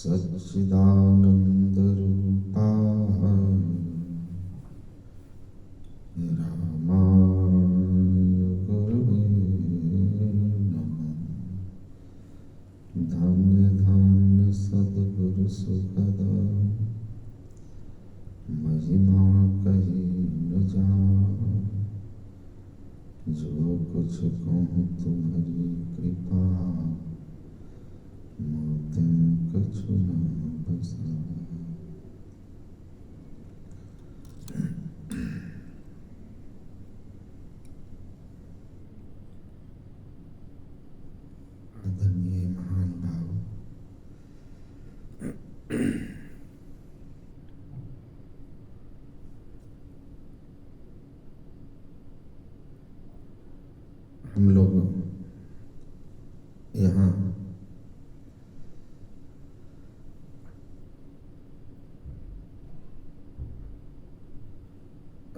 सच्चिदानन्दरूपाय रामाय गुरवे नमः। धन्य धन्य सद्गुरु सुखदा महिमा कही न जाए, जो कुछ कहूँ तुम्हारी कृपा मोतिम कछु न बसाए। आदरणीय महान भाव, हम लोग यहाँ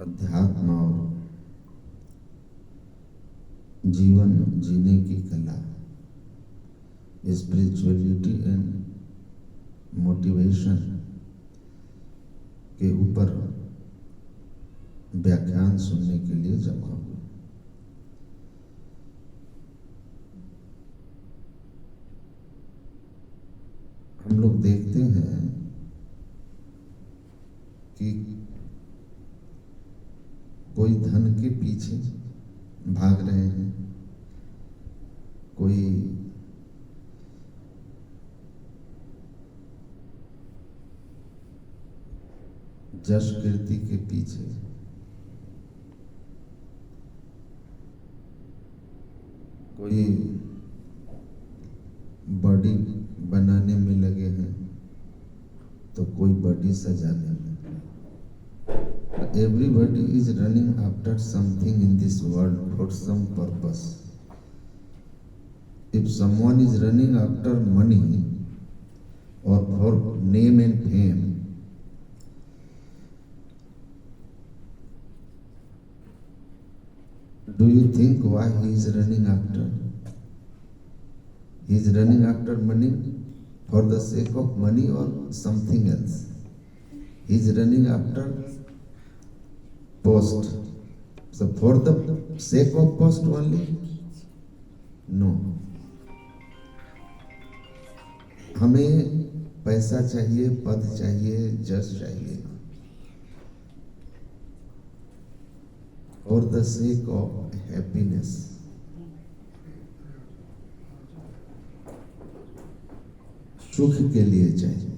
अध्यात्म और जीवन जीने की कला, स्पिरिचुअलिटी एंड मोटिवेशन के ऊपर व्याख्यान सुनने के लिए जमा हुए। हम लोग देखते हैं कि कोई धन के पीछे भाग रहे हैं, कोई जश कीर्ति के पीछे, कोई बॉडी बनाने में लगे हैं तो कोई बॉडी सजाने में। Everybody is running after something in this world for some purpose. If someone is running after money or for name and fame, do you think why he is running after? He is running after money for the sake of money or something else. He is running after post. So for the sake of post only? No. हमें पैसा चाहिए, पद चाहिए, जश चाहिए for the sake of happiness. सुख के लिए चाहिए,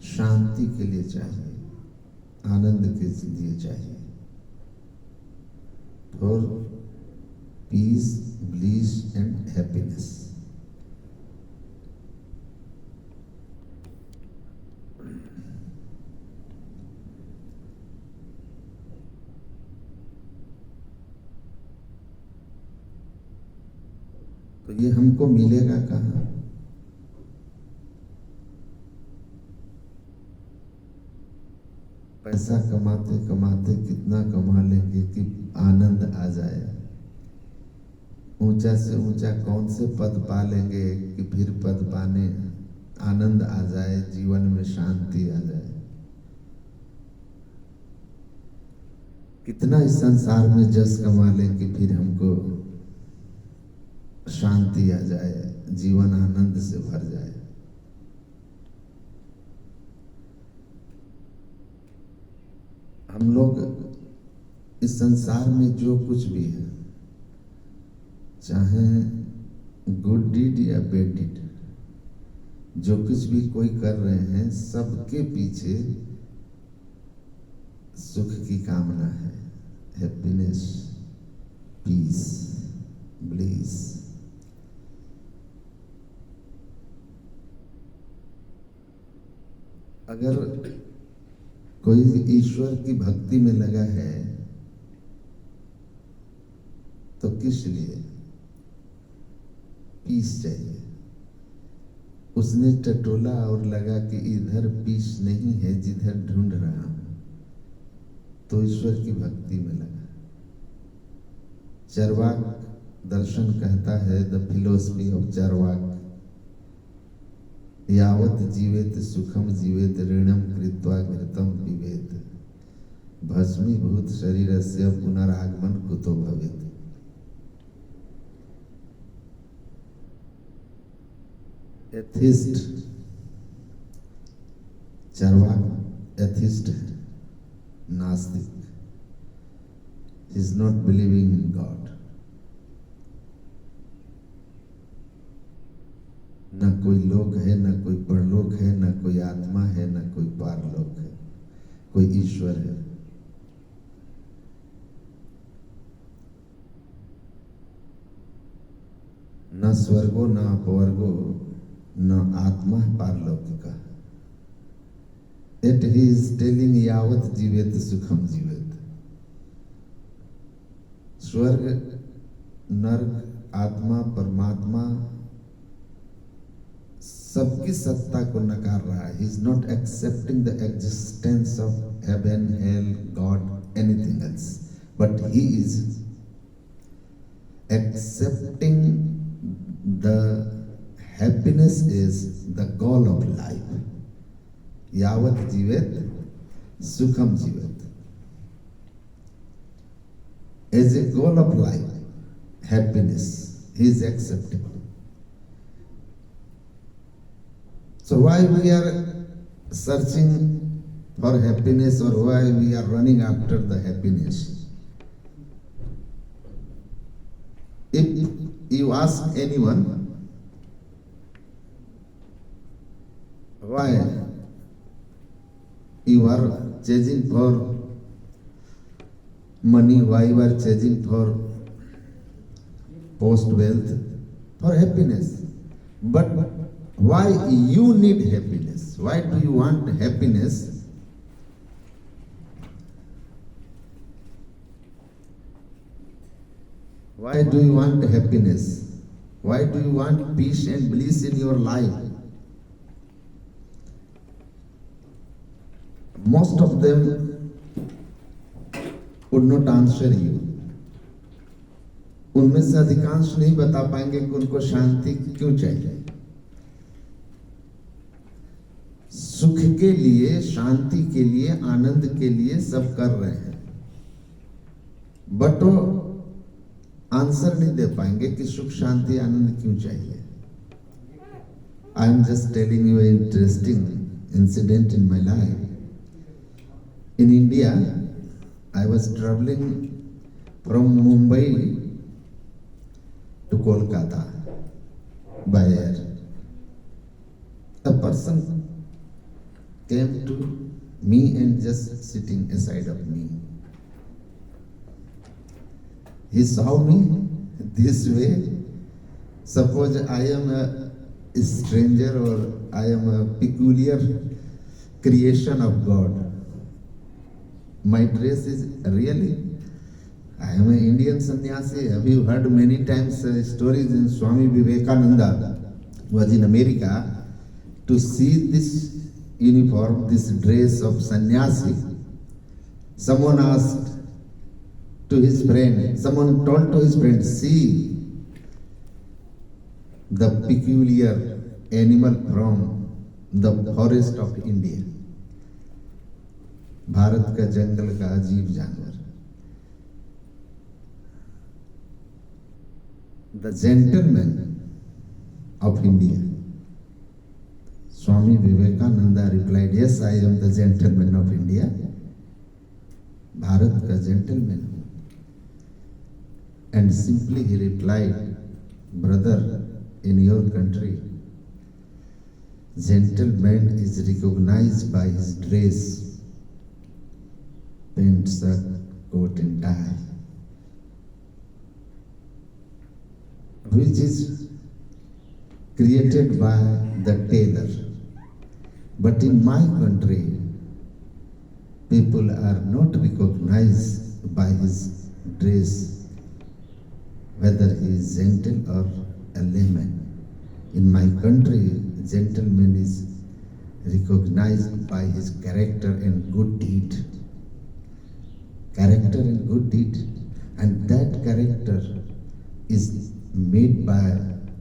शांति के लिए चाहिए, आनंद के लिए चाहिए, for piece, bliss and happiness. तो ये हमको मिलेगा कहाँ? पैसा कमाते कमाते कितना कमा लेंगे कि आनंद आ जाए? ऊंचा से ऊंचा कौन से पद पा लेंगे कि फिर पद पाने आनंद आ जाए, जीवन में शांति आ जाए? कितना इस संसार में जस कमा लें कि फिर हमको शांति आ जाए, जीवन आनंद से भर जाए? हम लोग इस संसार में जो कुछ भी है, चाहे गुड डीड या बैड डीड, जो कुछ भी कोई कर रहे हैं, सबके पीछे सुख की कामना है, हैप्पीनेस, पीस, ब्लिस। अगर कोई ईश्वर की भक्ति में लगा है तो किस लिए? पीस चाहिए। उसने टटोला और लगा कि इधर पीस नहीं है जिधर ढूंढ रहा हूं, तो ईश्वर की भक्ति में लगा। चरवाक दर्शन कहता है, द फिलोसफी ऑफ चरवाक, यावत जीवेत सुखम जीवेत ऋणम कृत्वा घृतम पिबेत भस्मीभूत शरीरस्य पुनरागमन कुतो भवेत। एथिस्ट चार्वाक एथिस्ट है, नास्तिक, is not believing in God. न कोई लोक है, न कोई परलोक है, न कोई आत्मा है, न कोई पारलोक है, कोई ईश्वर है। न स्वर्गो न अपवर्गो न आत्मा पारलौकिका। Yet he is telling यावत जीवेत सुखम जीवेत। स्वर्ग, नर्क, आत्मा, परमात्मा सबकी सत्ता को नकार रहा है। He is not accepting the existence of heaven, hell, God, anything else, but he is accepting the happiness is the goal of life. यावत जीवेत सुखम जीवेत। As a goal of life, happiness, he is accepting. So why we are searching for happiness, or why we are running after the happiness? If you ask anyone, why you are chasing for money, why you are chasing for post wealth, for happiness, but why you need happiness? Why do you want happiness? Why do you want happiness? Why do you want peace and bliss in your life? Most of them would not answer you. उनमें से अधिकांश नहीं बता पाएंगे कि उनको शांति क्यों चाहिए। सुख के लिए, शांति के लिए, आनंद के लिए सब कर रहे हैं, बट वो आंसर नहीं दे पाएंगे कि सुख, शांति, आनंद क्यों चाहिए। I am just telling you interesting incident in my life. In India, I was traveling from Mumbai to Kolkata by air. A person came to me and just sitting aside of me. He saw me this way. Suppose I am a stranger, or I am a peculiar creation of God. My dress is really, I am an Indian sannyasi. Have you heard many times stories in Swami Vivekananda was in America to see this uniform, this dress of sannyasi. Someone asked to his friend, someone told to his friend, see the peculiar animal from the forest of India. Bharat का जंगल का अजीब जानवर, the gentleman of India. Swami Vivekananda replied, yes I am the gentleman of India. Bharat का gentleman हूं। And simply he replied, brother, in your country gentleman is recognised by his dress, pant, shirt, coat and tie, which is created by the tailor. But in my country, people are not recognized by his dress, whether he is gentle or a layman. In my country, gentleman is recognized by his character and good deed. Character and good deed, and that character is made by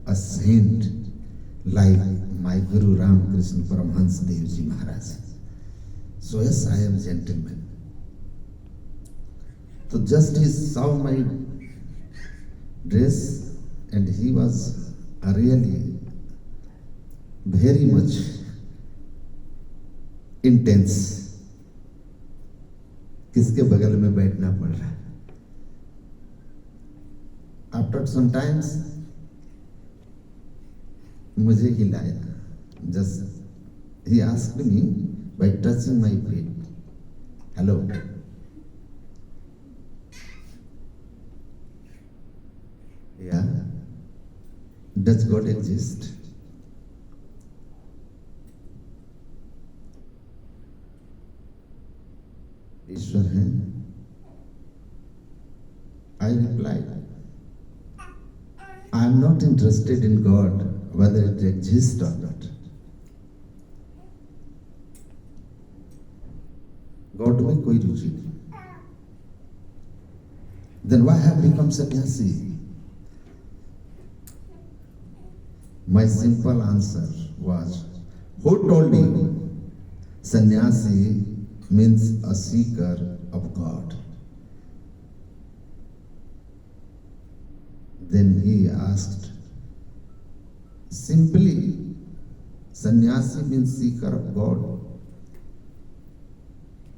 a saint like my Guru Ramakrishna Paramhans Devji Maharaj. So yes, I am gentleman. So just he saw my dress and he was really very much intense. किसके बगल में बैठना पड़ रहा है. After some times मुझे हिलाया. Just he asked me by touching my feet. Hello. Yeah. Does God exist? ईश्वर है. I replied, I am not interested in God, whether it exists or not. God में कोई रुचि नहीं. Then why have become sannyasi? My simple answer was, who told you sannyasi means a seeker of God? Then he asked, simply, sannyasi means seeker of God.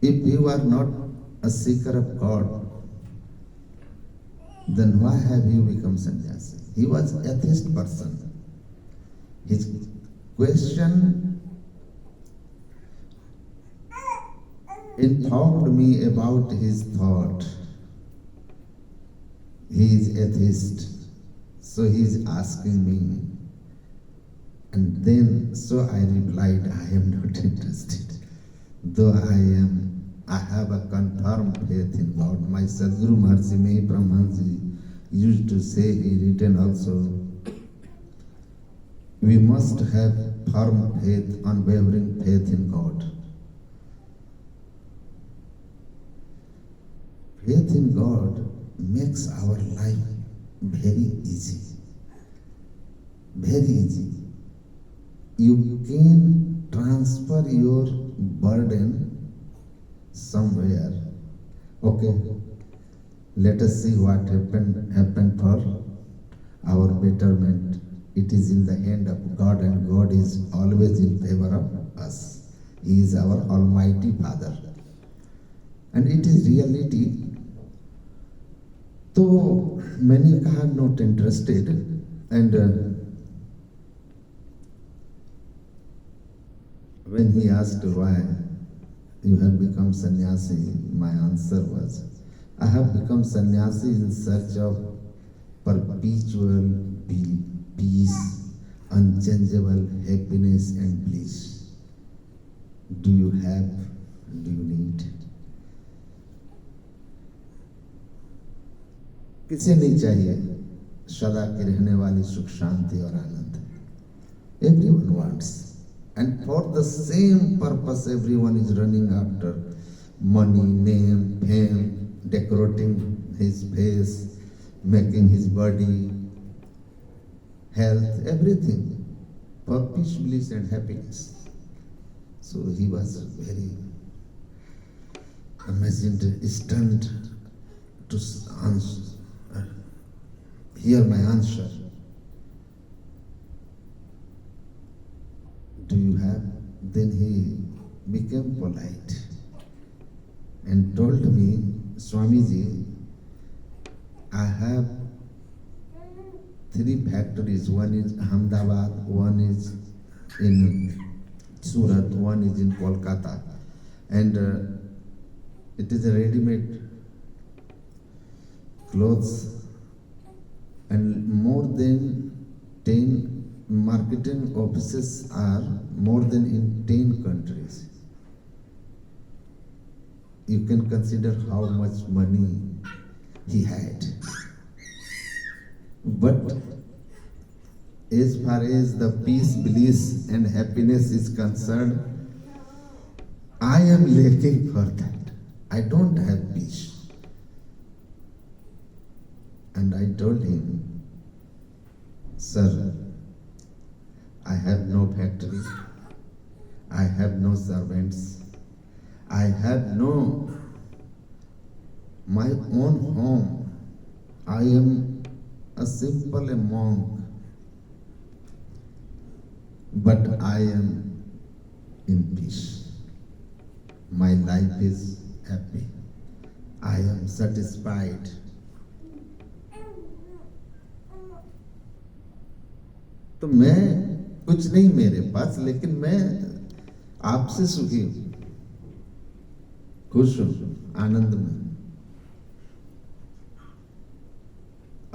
If you are not a seeker of God, then why have you become sannyasi? He was an atheist person. His question informed me about his thought. He is atheist, so he is asking me. And then, so I replied, I am not interested. Though I have a confirmed faith in God. My Sadguru Maharshi Mehi Paramahansa used to say, he written also, we must have firm faith, unwavering faith in God. Faith in God makes our life very easy. Very easy. You can transfer your burden somewhere. Okay, let us see what happened for our betterment. It is in the hand of God, and God is always in favor of us. He is our Almighty Father. And it is reality. So many are not interested, and when he asked why you have become sannyasi, my answer was, I have become sannyasi in search of perpetual peace, unchangeable happiness and bliss. Do you have? Do you need? किसे नहीं चाहिए सदा की रहने वाली सुख शांति और आनंद? Everyone wants, and for the same purpose everyone is running after money, name, fame, decorating his face, making his body, health, everything for peace, bliss and happiness. So he was very amazed, stunned to hear my answer. Do you have? Then he became polite and told me, Swamiji, I have 3 factories. One is Ahmedabad, one is in Surat, one is in Kolkata, and it is a ready-made clothes, and more than 10 marketing offices are more than in 10 countries. You can consider how much money he had. But as far as the peace, bliss and happiness is concerned, I am lacking for that. I don't have peace. And I told him, sir, I have no factory. I have no servants. I have no my own home. I am a simple monk, but I am in peace. My life is happy. I am satisfied. तो मैं कुछ नहीं मेरे पास, लेकिन मैं आपसे सुखी हूं, खुश हूं, आनंद में।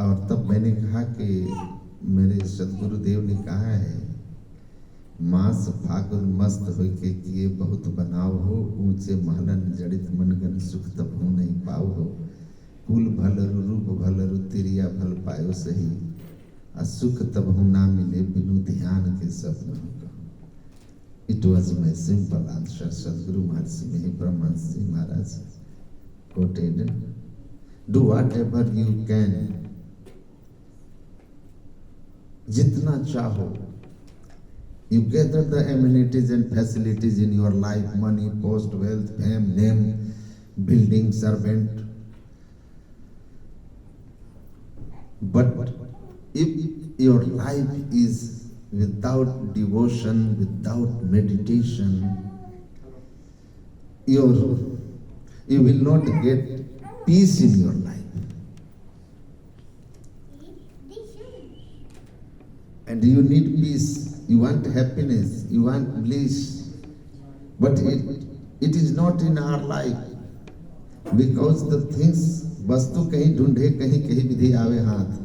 और तब मैंने कहा कि मेरे सदगुरुदेव ने कहा है, मास फागुन मस्त होके किए बहुत बनाव हो, ऊंचे महलन जड़ित मनगन सुख तब हो नहीं पाओ हो, कुल भलरु रूप भलरु तिरिया भल पायो सही, असुख तब हो ना मिले बिनु ध्यान के सपन हो। It was my simple answer. Sadguru Mahasi Mehi Brahmansi Maharaj quoted, do whatever you can, jitna chaho. You gather the amenities and facilities in your life, money, post, wealth, fame, name, building, servant. But if your life is without devotion, without meditation, you will not get peace in your life. And you need peace, you want happiness, you want bliss, but it is not in our life, because the things, वस्तु कहीं ढूंढे कहीं कहीं विधि आवे हाथ.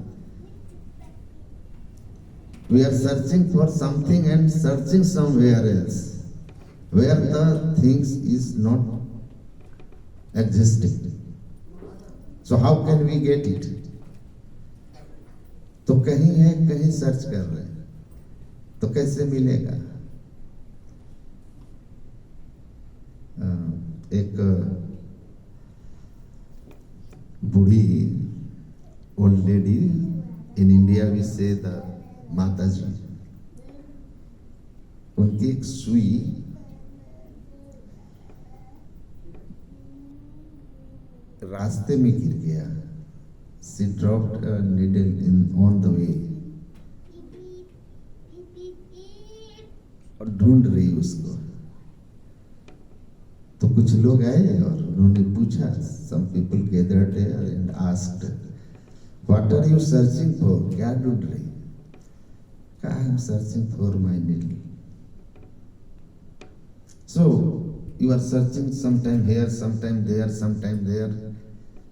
We are searching for something and searching somewhere else, where the things is not existing. So how can we get it? तो कहीं है कहीं सर्च कर रहे हैं, तो कैसे मिलेगा? एक बूढ़ी old lady in India, we say the माता जी, उनकी एक सुई रास्ते में गिर गया. She dropped a needle on the way और ढूंढ रही उसको. तो कुछ लोग आए और उन्होंने पूछा, some people gathered there and asked, what are you searching for? क्या ढूंढ रही? I am searching for my needle. So you are searching sometime here, sometime there, sometime there.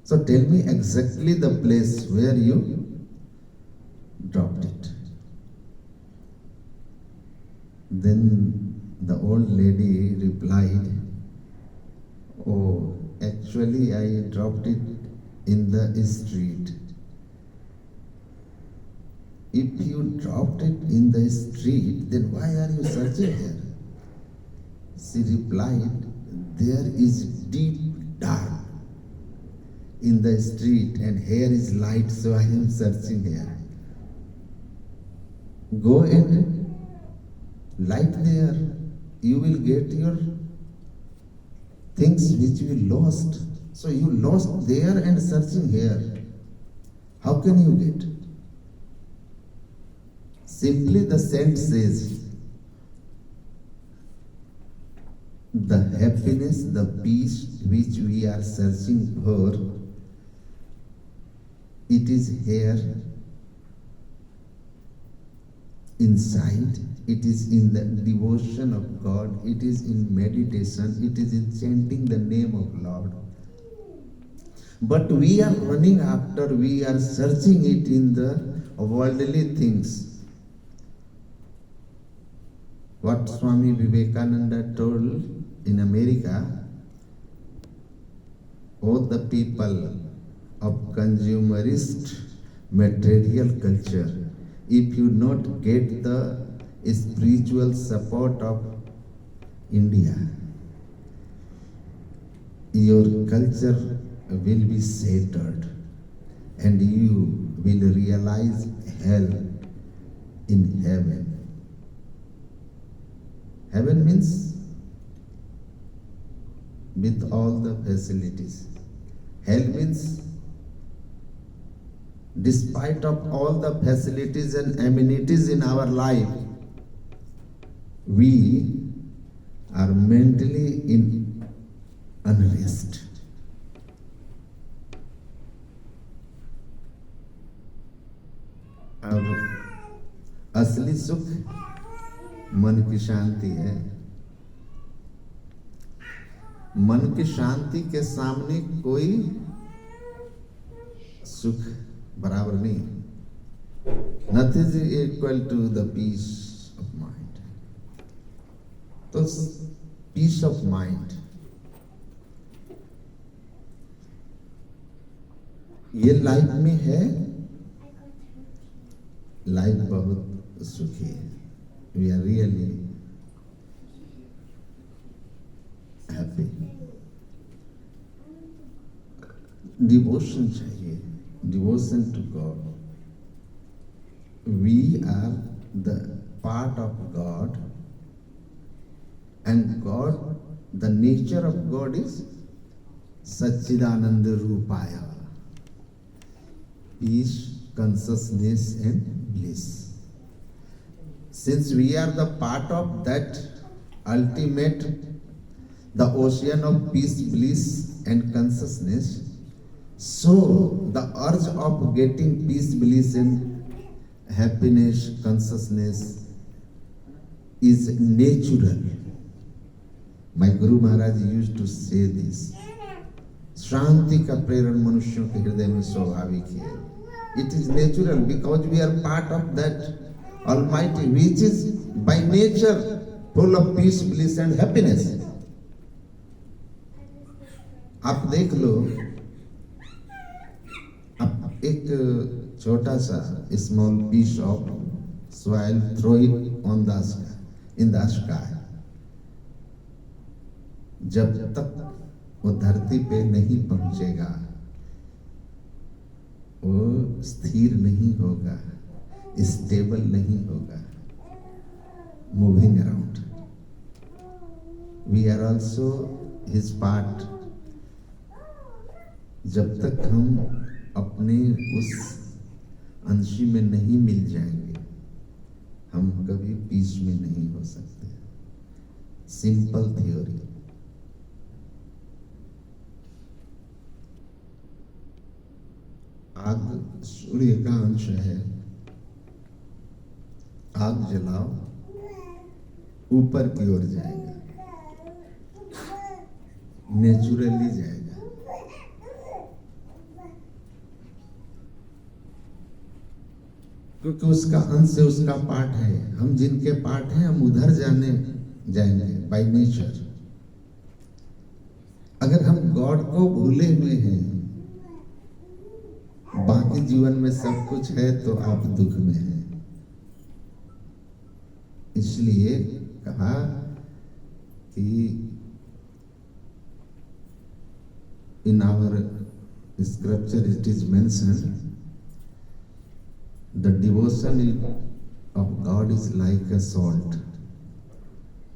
So tell me exactly the place where you dropped it. Then the old lady replied, oh, actually I dropped it in the street. If you dropped it in the street, then why are you searching here? She replied, there is deep dark in the street and here is light, so I am searching here. Go and light there. You will get your things which you lost. So you lost there and searching here. How can you get? Simply the saint says, the happiness, the peace which we are searching for, it is here inside, it is in the devotion of God, it is in meditation, it is in chanting the name of Lord. But we are running after, we are searching it in the worldly things. What Swami Vivekananda told in America, all the people of consumerist material culture, if you not get the spiritual support of India, your culture will be shattered and you will realize hell in heaven. Heaven means with all the facilities. Hell means despite of all the facilities and amenities in our life, we are mentally in unrest. अब असली सुख मन की शांति है। मन की शांति के सामने कोई सुख बराबर नहीं। Nothing is equal to the peace of mind. तो peace of mind ये लाइफ में है। लाइफ बहुत सुखी है। We are really happy. Devotion चाहिए, devotion to God. We are the part of God, and God, the nature of God is Satchidananda Rupaya, peace, consciousness and bliss. Since we are the part of that ultimate, the ocean of peace, bliss and consciousness, so the urge of getting peace, bliss and happiness, consciousness is natural. My Guru Maharaj used to say this. शांति का प्रेरण मनुष्यों के हृदय में स्वाभाविक है। It is natural because we are part of that Almighty, which is by nature full of peace, bliss and happiness. आप देख लो, आप एक छोटा सा small piece of soil, throw it on the sky, in the sky. जब तक वो धरती पे नहीं पहुंचेगा, वो स्थिर नहीं होगा, स्टेबल नहीं होगा, moving around. We are also his part. जब तक हम अपने उस अंशी में नहीं मिल जाएंगे, हम कभी पीस में नहीं हो सकते। Simple theory. आग सूर्य का अंश है। आग जलाओ, ऊपर की ओर जाएगा, नेचुरली जाएगा। क्योंकि उसका अंश है, उसका पार्ट है। हम जिनके पार्ट हैं, हम उधर जाएंगे बाय नेचर। अगर हम गॉड को भूले हुए हैं, बाकी जीवन में सब कुछ है, तो आप दुख में हैं। इसलिए कहा कि in our scripture it is mentioned, the devotion of God is like a salt.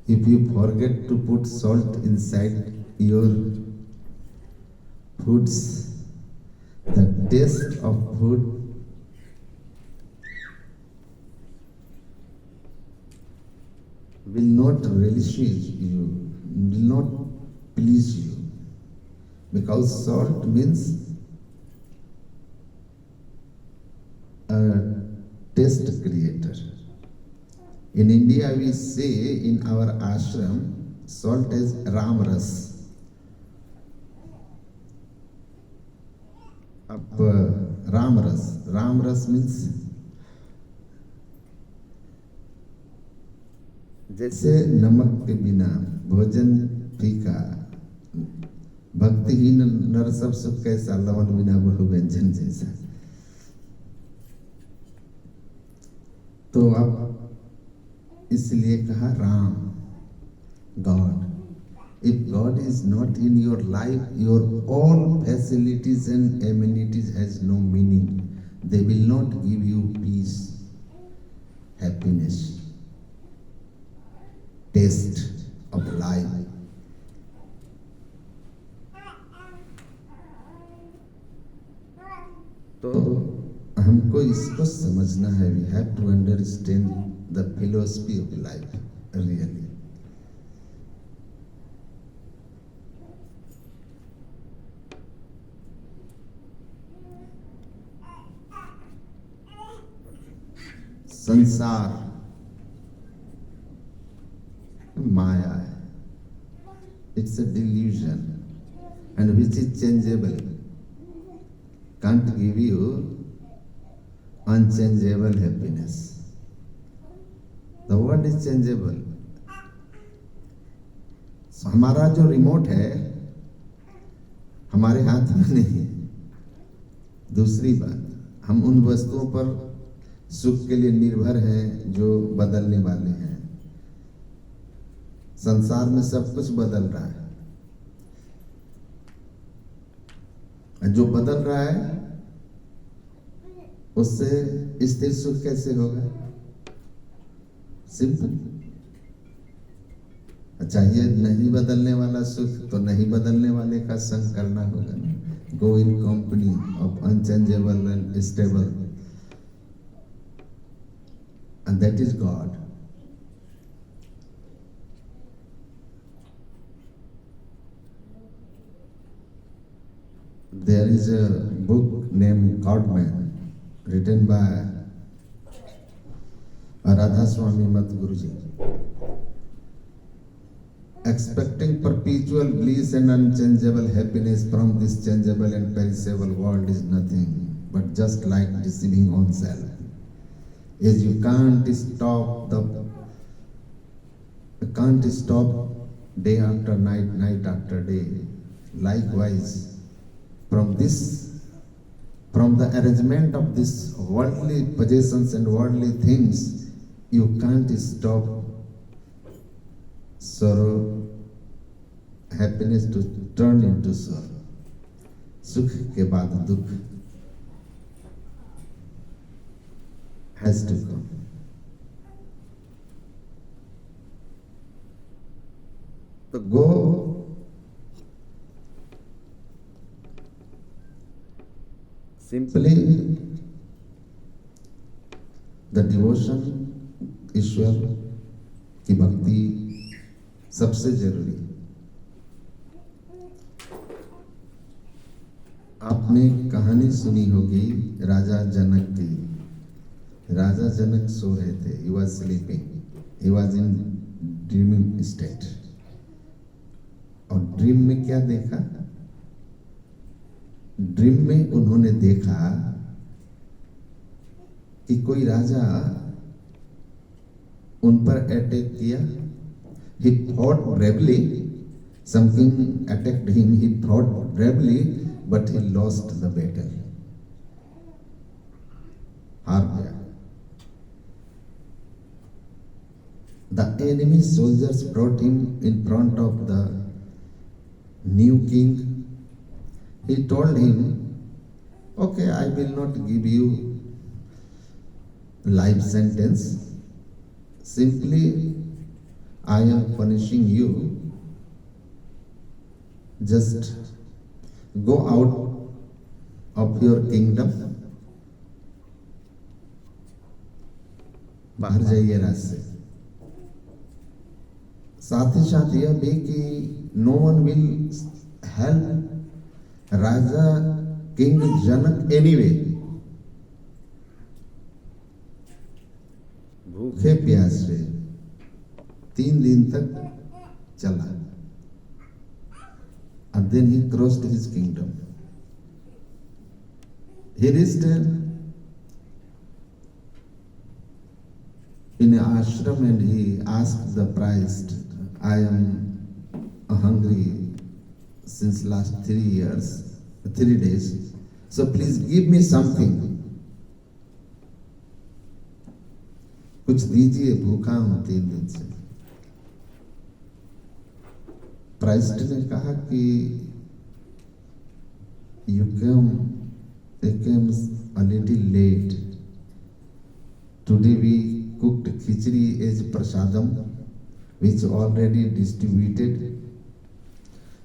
If you forget to put salt inside your foods, the taste of food will not relish you, will not please you, because salt means a taste creator. In India we say in our ashram, salt is Ramras. Ramras means जैसे नमक के बिना भोजन फीका, भक्तिहीन नर सब सुख कैसा, लवण बिना बहु व्यंजन जैसा। तो अब इसलिए कहा Ram, God. If God is not in your life, your all facilities and amenities has no meaning. They will not give you peace, happiness. taste of life. तो हमको इसको समझना है. We have to understand the philosophy of life really. संसार माया है. It's a delusion and which is changeable. Can't give you unchangeable happiness. The world is changeable. So, हमारा जो remote है हमारे हाथ में नहीं. दूसरी बात, हम उन वस्तुओं पर सुख के लिए निर्भर हैं जो बदलने वाले हैं. संसार में सब कुछ बदल रहा है. जो बदल रहा है उससे स्थिर सुख कैसे होगा? सिंपल. चाहिए नहीं बदलने वाला सुख तो नहीं बदलने वाले का संग करना होगा ना. Go in company of unchangeable and stable and that is God. There is a book named Godman written by Radha Swami Mat Guruji. Expecting perpetual bliss and unchangeable happiness from this changeable and perishable world is nothing but just like deceiving oneself. As you can't stop day after night, night after day. Likewise, from the arrangement of these worldly possessions and worldly things, you can't stop sorrow, happiness to turn into sorrow. Sukh ke baad dukh has to come. So go simply the devotion, ईश्वर की भक्ति सबसे जरूरी. आपने कहानी सुनी होगी राजा जनक की. राजा जनक सो रहे थे. He was sleeping. He was in dreaming state. और ड्रीम में क्या देखा? ड्रीम में उन्होंने देखा कि कोई राजा उन पर अटैक किया. He fought bravely. Something attacked him. He fought bravely, but he lost the battle. हार गया. The enemy soldiers brought him in front of the new king. He told him, okay, I will not give you life sentence. Simply, I am punishing you. Just go out of your kingdom. बाहर जाइए रास्ते. साथ ही साथ यह भी कि no one will help Raja king Janak anyway. भूखे प्यासे 3 दिन तक चला. And then he crossed his kingdom. He reached in an ashram and he asked the priest, I am hungry since last 3 days, so please give me something. कुछ दीजिए, भूखा हूं 3 दिन से. प्राइस्ट ने कहा कि you came a little late. Today we cooked khichdi as prasadam which already distributed.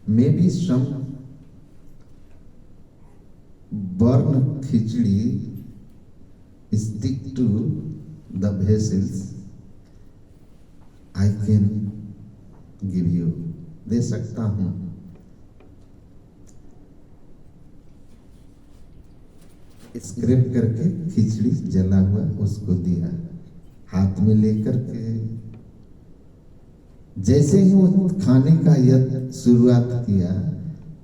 Maybe some burn khichdi stick to the vessels. I can give you, दे सकता हूँ. स्क्रैप करके खिचड़ी जला हुआ उसको दिया, हाथ में लेकर के जैसे ही वो खाने का यह शुरुआत किया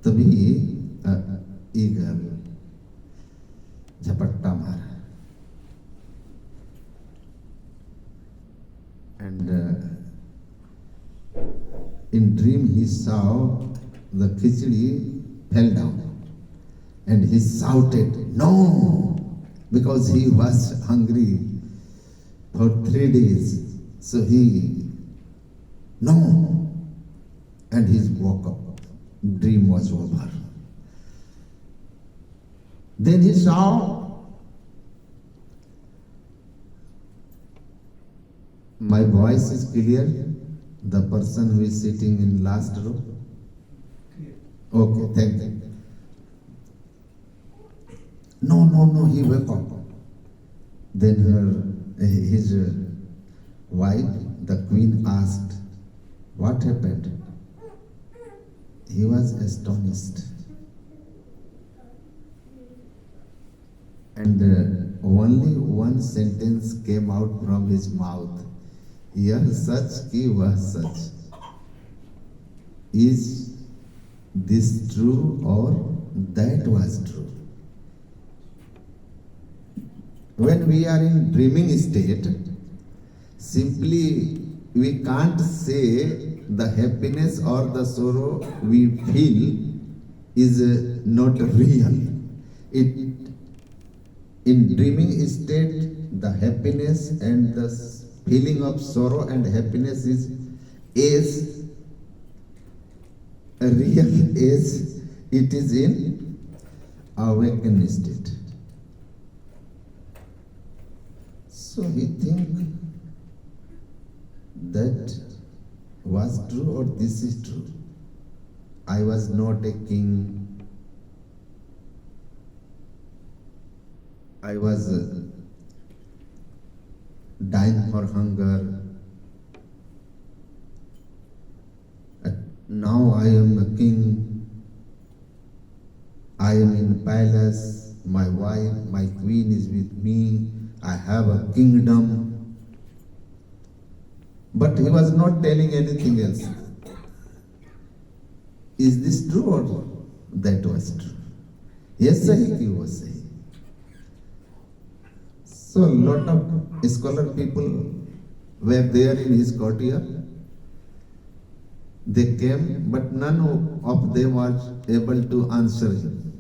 तभी ईगल झपट्टा मारा. And in dream he saw the khichdi fell down and he shouted, "No!" Because he was hungry for 3 days. So he, "No!" And he woke up. Dream was over. Then he saw, my voice is clear? The person who is sitting in last row? Okay, thank you. No, he woke up. Then his wife, the queen, asked, "What happened?" He was astonished. And only one sentence came out from his mouth. यह सच कि वह सच. Is this true or that was true? When we are in dreaming state, simply we can't say the happiness or the sorrow we feel is not real. In dreaming state, the happiness and the feeling of sorrow and happiness is real as it is in awakened state. So we think that was true or this is true. I was not a king. I was dying for hunger. Now I am a king. I am in palace. My wife, my queen is with me. I have a kingdom. But he was not telling anything else. Is this true or that was true? Yes, sahi ki wo sahi. So a lot of scholar people were there in his courtyard. They came, but none of them was able to answer him.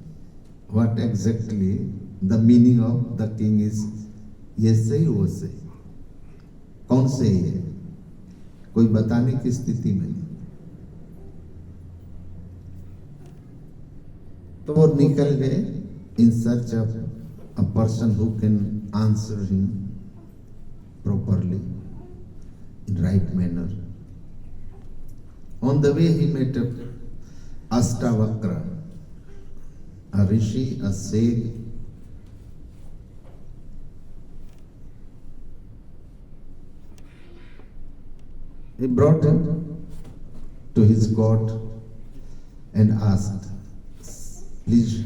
What exactly the meaning of the king is? ये सही वो सही, कौन सही है कोई बताने की स्थिति में नहीं. तो वो निकल गए in search of a person who can answer him properly in right manner. On the way he met Ashtavakra, a rishi, a sage. He brought him to his court and asked, "Please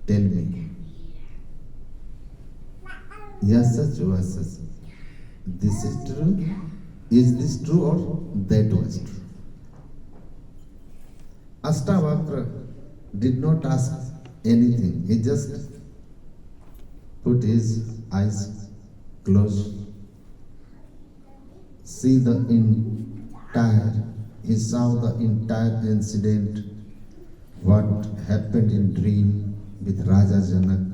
tell me, yes, such was such. This is true? Is this true or that was true?" Ashtavakra did not ask anything. He just put his eyes closed, he saw the entire incident, what happened in dream with Raja Janak,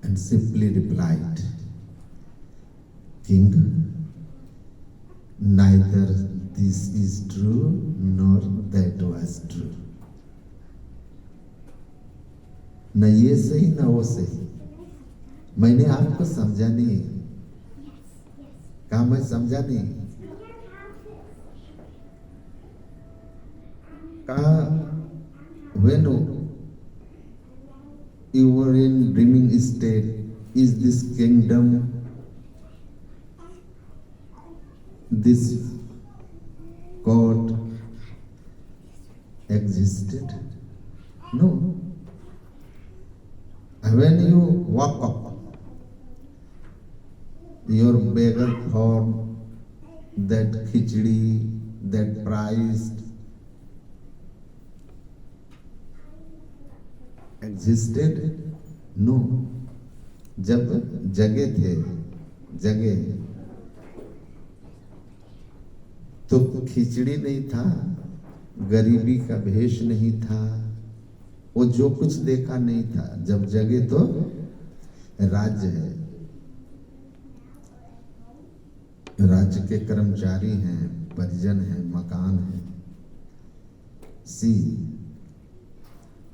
and simply replied, "King, neither this is true nor that was true." न ये सही न वो सही. मैंने आपको समझा नहीं. कहा मैं समझा नहीं. when you were in dreaming state, is this kingdom, this court existed? No. When you walk up, your beggar thought that khichdi, that price existed? No. जब जगे थे, जगे तो खिचड़ी नहीं था, गरीबी का भेष नहीं था, वो जो कुछ देखा नहीं था। जब जगे तो राज्य है, राज्य के कर्मचारी हैं, परिजन हैं, मकान है। सी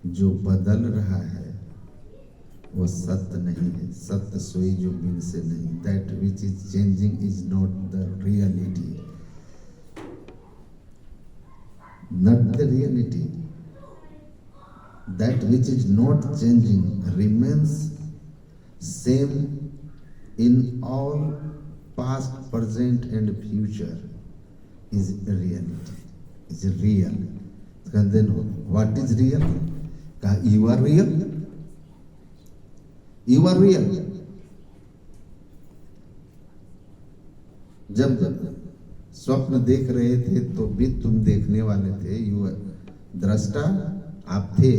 जो बदल रहा है वो सत्य नहीं है, सत्य सोई जो बिन से नहीं। That which is changing is not the reality, not the reality. That which is not changing remains same in all past, present and future is reality, is real. And then what is real? You are real. You are real. जब स्वप्न देख रहे थे तो भी तुम देखने वाले थे, यू दृष्टा आप थे,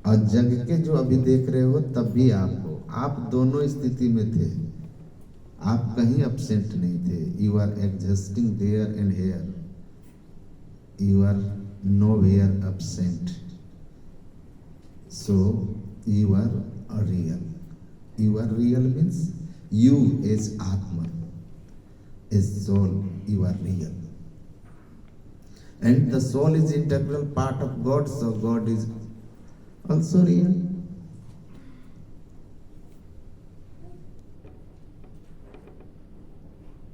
और जग के जो अभी देख रहे हो तब भी आप हो। आप दोनों स्थिति में थे, आप कहीं अपसेंट नहीं थे। You are existing there and here, you are nowhere absent. So you are real. You are real means you as Atman, as soul, you are real. And the soul is integral part of God, so God is also real.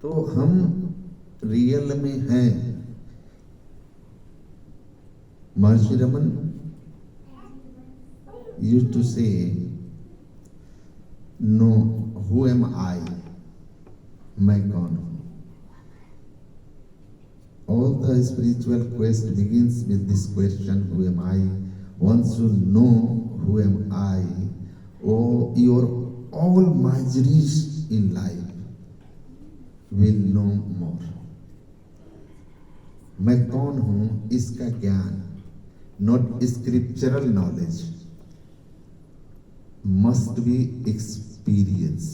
तो हम real में हैं। महर्षि Raman used to say, no, who am I? मैं कौन हूं? All the spiritual quest begins with this question, who am I? Once you know who am I, oh, your all miseries in life will no more. मैं कौन हूं इसका ज्ञान, not scriptural knowledge, must be experience.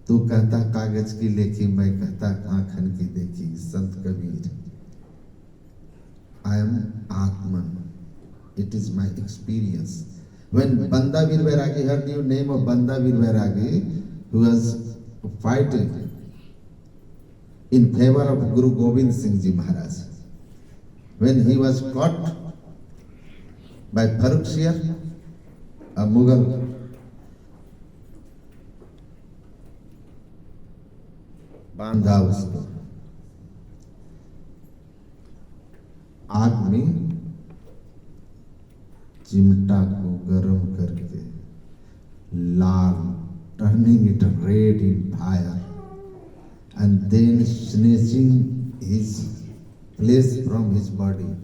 तू कहता कागज की लेखी, मैं कहता आंखन की देखी। संत Kabir, I am Atman. It is my experience. When Banda Veer Bairagi heard the name of Banda Veer Bairagi, who was fighting in favor of Guru Gobind Singh Ji Maharaj, when he was caught by Farrukhsiyar, a Mughal बांधा उसको आग में, चिमटा को गर्म करके लाल, turning it red in fire, and then snatching his flesh from his body.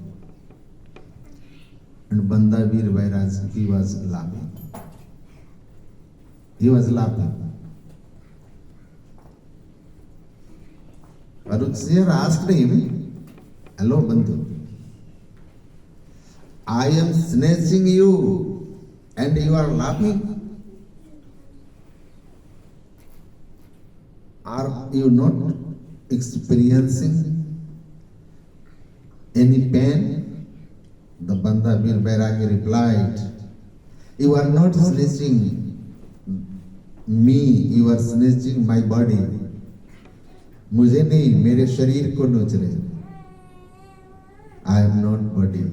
And Banda Veer Bairagi, he was laughing. He was laughing. Farrukhsiyar asked him, hello Bandhu, I am snatching you and you are laughing. Are you not experiencing any pain? The Banda Veer Bairagi replied, you are not snatching me, you are snatching my body. मुझे नहीं, मेरे शरीर को नोच रहे। I am not body.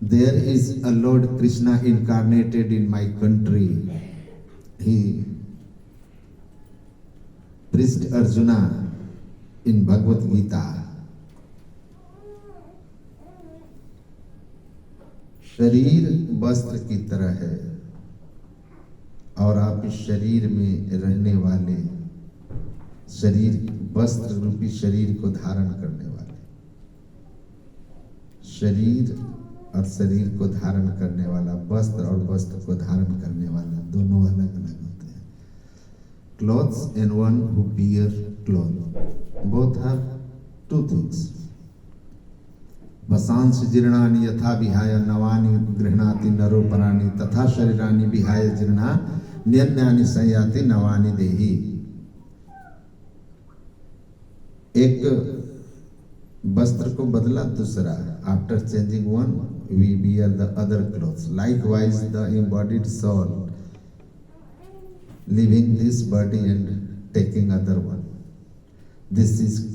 There is a Lord Krishna incarnated in my country. He preached Arjuna in Bhagavad Gita, शरीर वस्त्र की तरह है और आप इस शरीर में रहने वाले, शरीर वस्त्र रूपी शरीर को धारण करने वाले, शरीर और शरीर को धारण करने वाला, वस्त्र और वस्त्र को धारण करने वाला, दोनों अलग अलग होते हैं. Clothes and one who wear clothes, both have two things. वसांस जीर्णानि यथा विहाय नवानि गृह्णाति नरोपराणि तथा शरीरानि विहाय जीर्णा न्यन्यानि संयाति नवानि देहि. एक वस्त्र को बदला दूसरा. After changing one we wear the other clothes. Likewise the embodied soul living this body and taking other one. This is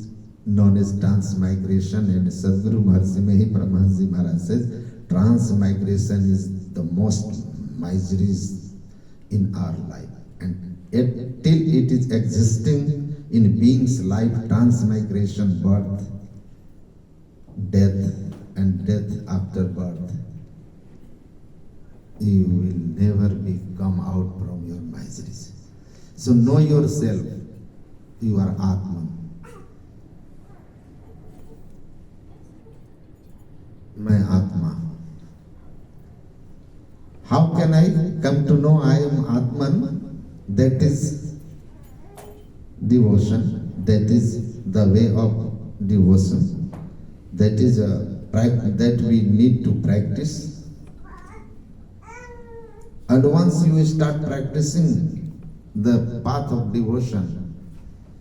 known as transmigration, and Sadguru Maharishi Mehi Paramahansa Ji Maharaj says transmigration is the most miseries in our life, and till it is existing in being's life, transmigration, birth, death, and death after birth, you will never be come out from your miseries. So know yourself, you are Atman. मैं आत्मा. How can I come to know I am Atman? That is devotion. That is the way of devotion. That is a practice that we need to practice. And once you start practicing the path of devotion,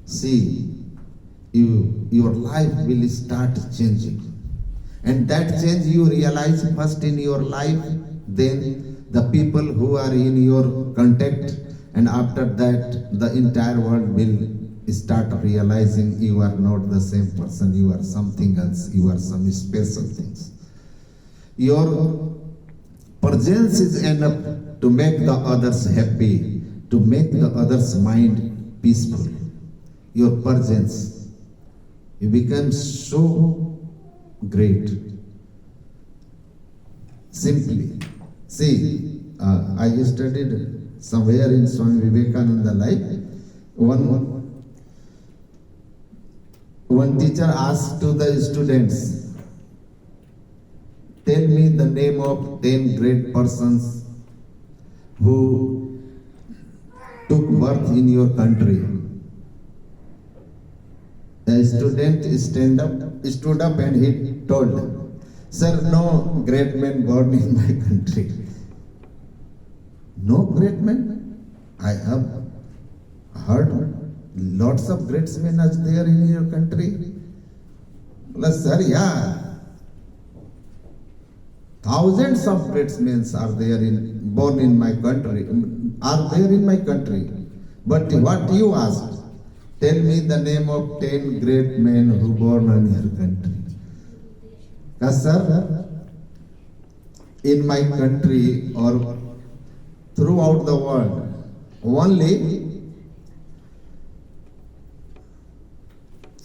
see, your life will start changing. And that change you realize first in your life, then the people who are in your contact, and after that the entire world will start realizing you are not the same person, you are something else, you are some special things. Your presence is enough to make the others happy, to make the others' mind peaceful. Your presence, you become so great. Simply, see, I studied somewhere in Swami Vivekananda life. One teacher asked to the students, tell me the name of 10 great persons who took birth in your country. A student stood up and he told, sir, no great man born in my country. No great man? I have heard lots of great men are there in your country. Well, sir, yeah. Thousands of great men are there born in my country, are there in my country. But what you asked? Tell me the name of 10 great men who born in your country. Sir, in my country or throughout the world, only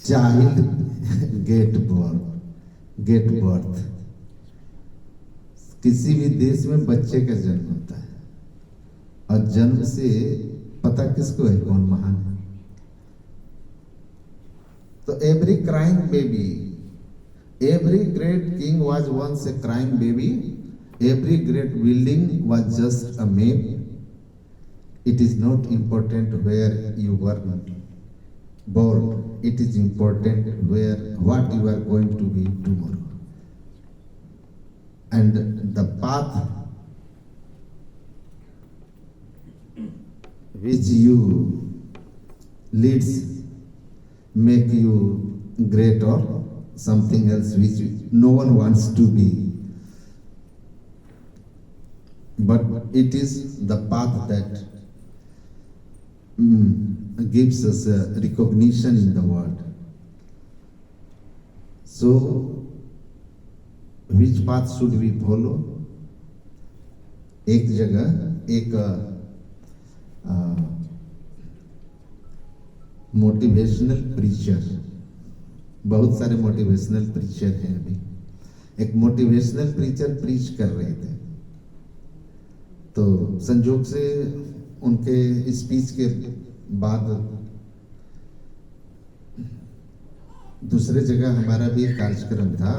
child get birth. किसी भी देश में बच्चे का जन्म होता है और जन्म से पता किसको है कौन महान है. तो every crying baby, every great king was once a crying baby, every great building was just a map. It is not important where you were born, it is important what you are going to be tomorrow. And the path which you leads make you great or something else which no one wants to be. But it is the path that gives us a recognition in the world. So, which path should we follow? एक जगह एक motivational preacher बहुत सारे motivational preacher हैं अभी। एक motivational preacher preach कर रहे थे, तो संजोग से उनके स्पीच के बाद दूसरे जगह हमारा भी एक कार्यक्रम था।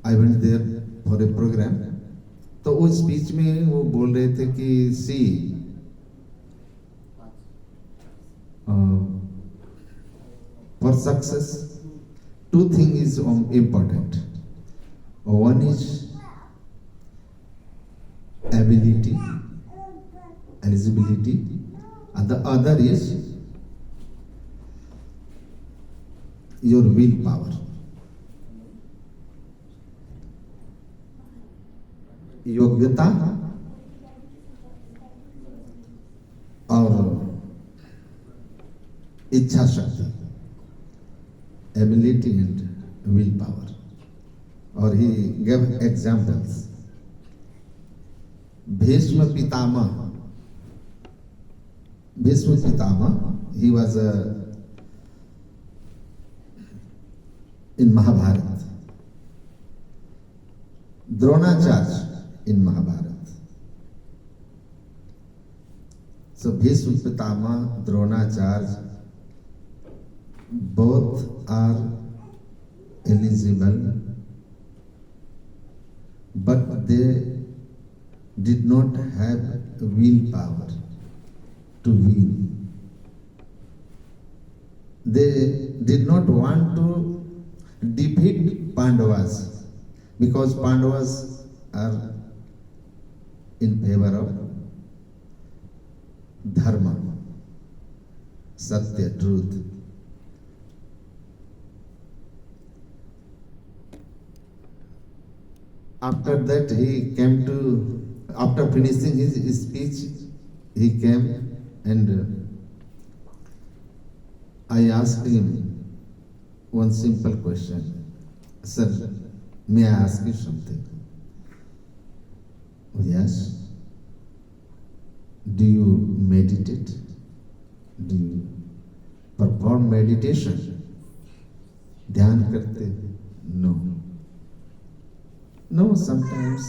I went there for a programme. तो उस स्पीच में वो बोल रहे थे कि see for success two thing is important. One is ability, eligibility, and the other is your willpower. योग्यता और इच्छा शक्ति, एबिलिटी एंड विल पावर। और he gave examples. Bhishma Pitamah, he was in Mahabharata. Dronacharya in Mahabharata. So Bhishma Pitama, Dronacharya, both are eligible, but they did not have willpower to win. They did not want to defeat Pandavas because Pandavas are in favor of dharma, satya, truth. After that, he came to, after finishing his speech, he came and I asked him one simple question. Sir, may I ask you something? Oh, yes. Do you meditate? Do you perform meditation? ध्यान करते? No. No, sometimes.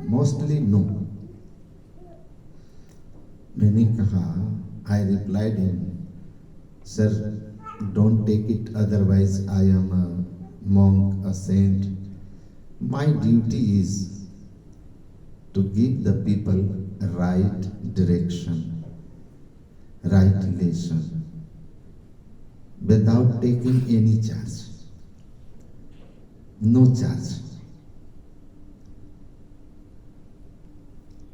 Mostly no. मैंने कहा, I replied him, sir, don't take it, otherwise I am a monk, a saint. My duty is to give the people right direction, right relation, without taking any charge. No charge.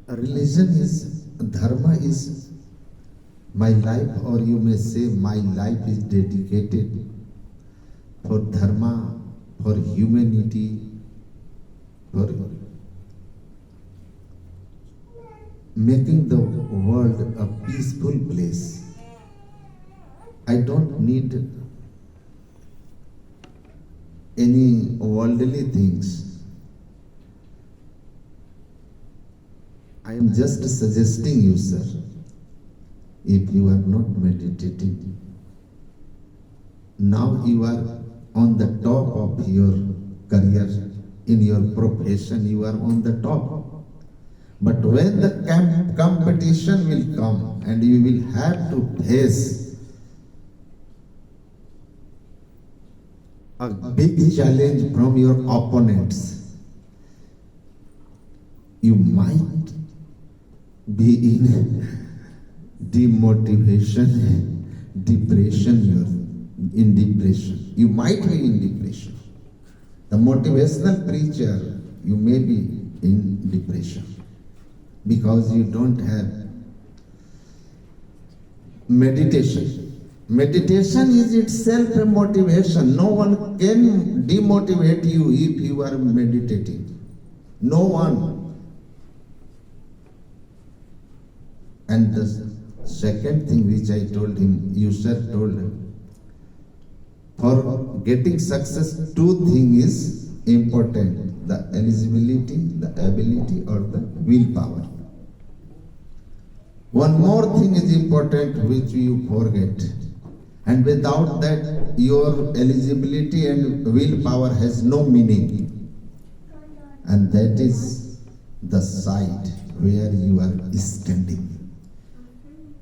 A religion is, dharma is my life, or you may say my life is dedicated for dharma, for humanity, for making the world a peaceful place. I don't need any worldly things. I am just suggesting you, sir, if you are not meditating, now you are on the top of your career, in your profession, you are on the top. But when the competition will come and you will have to face a big challenge from your opponents, you might be in demotivation, depression, you're in depression. You might be in depression. The motivational preacher, you may be in depression because you don't have meditation. Meditation is itself a motivation. No one can demotivate you if you are meditating. No one. And the second thing which I told him, you sir told him, for getting success, two things is important: the eligibility, the ability, or the willpower. One more thing is important which you forget. And without that, your eligibility and willpower has no meaning. And that is the site where you are standing.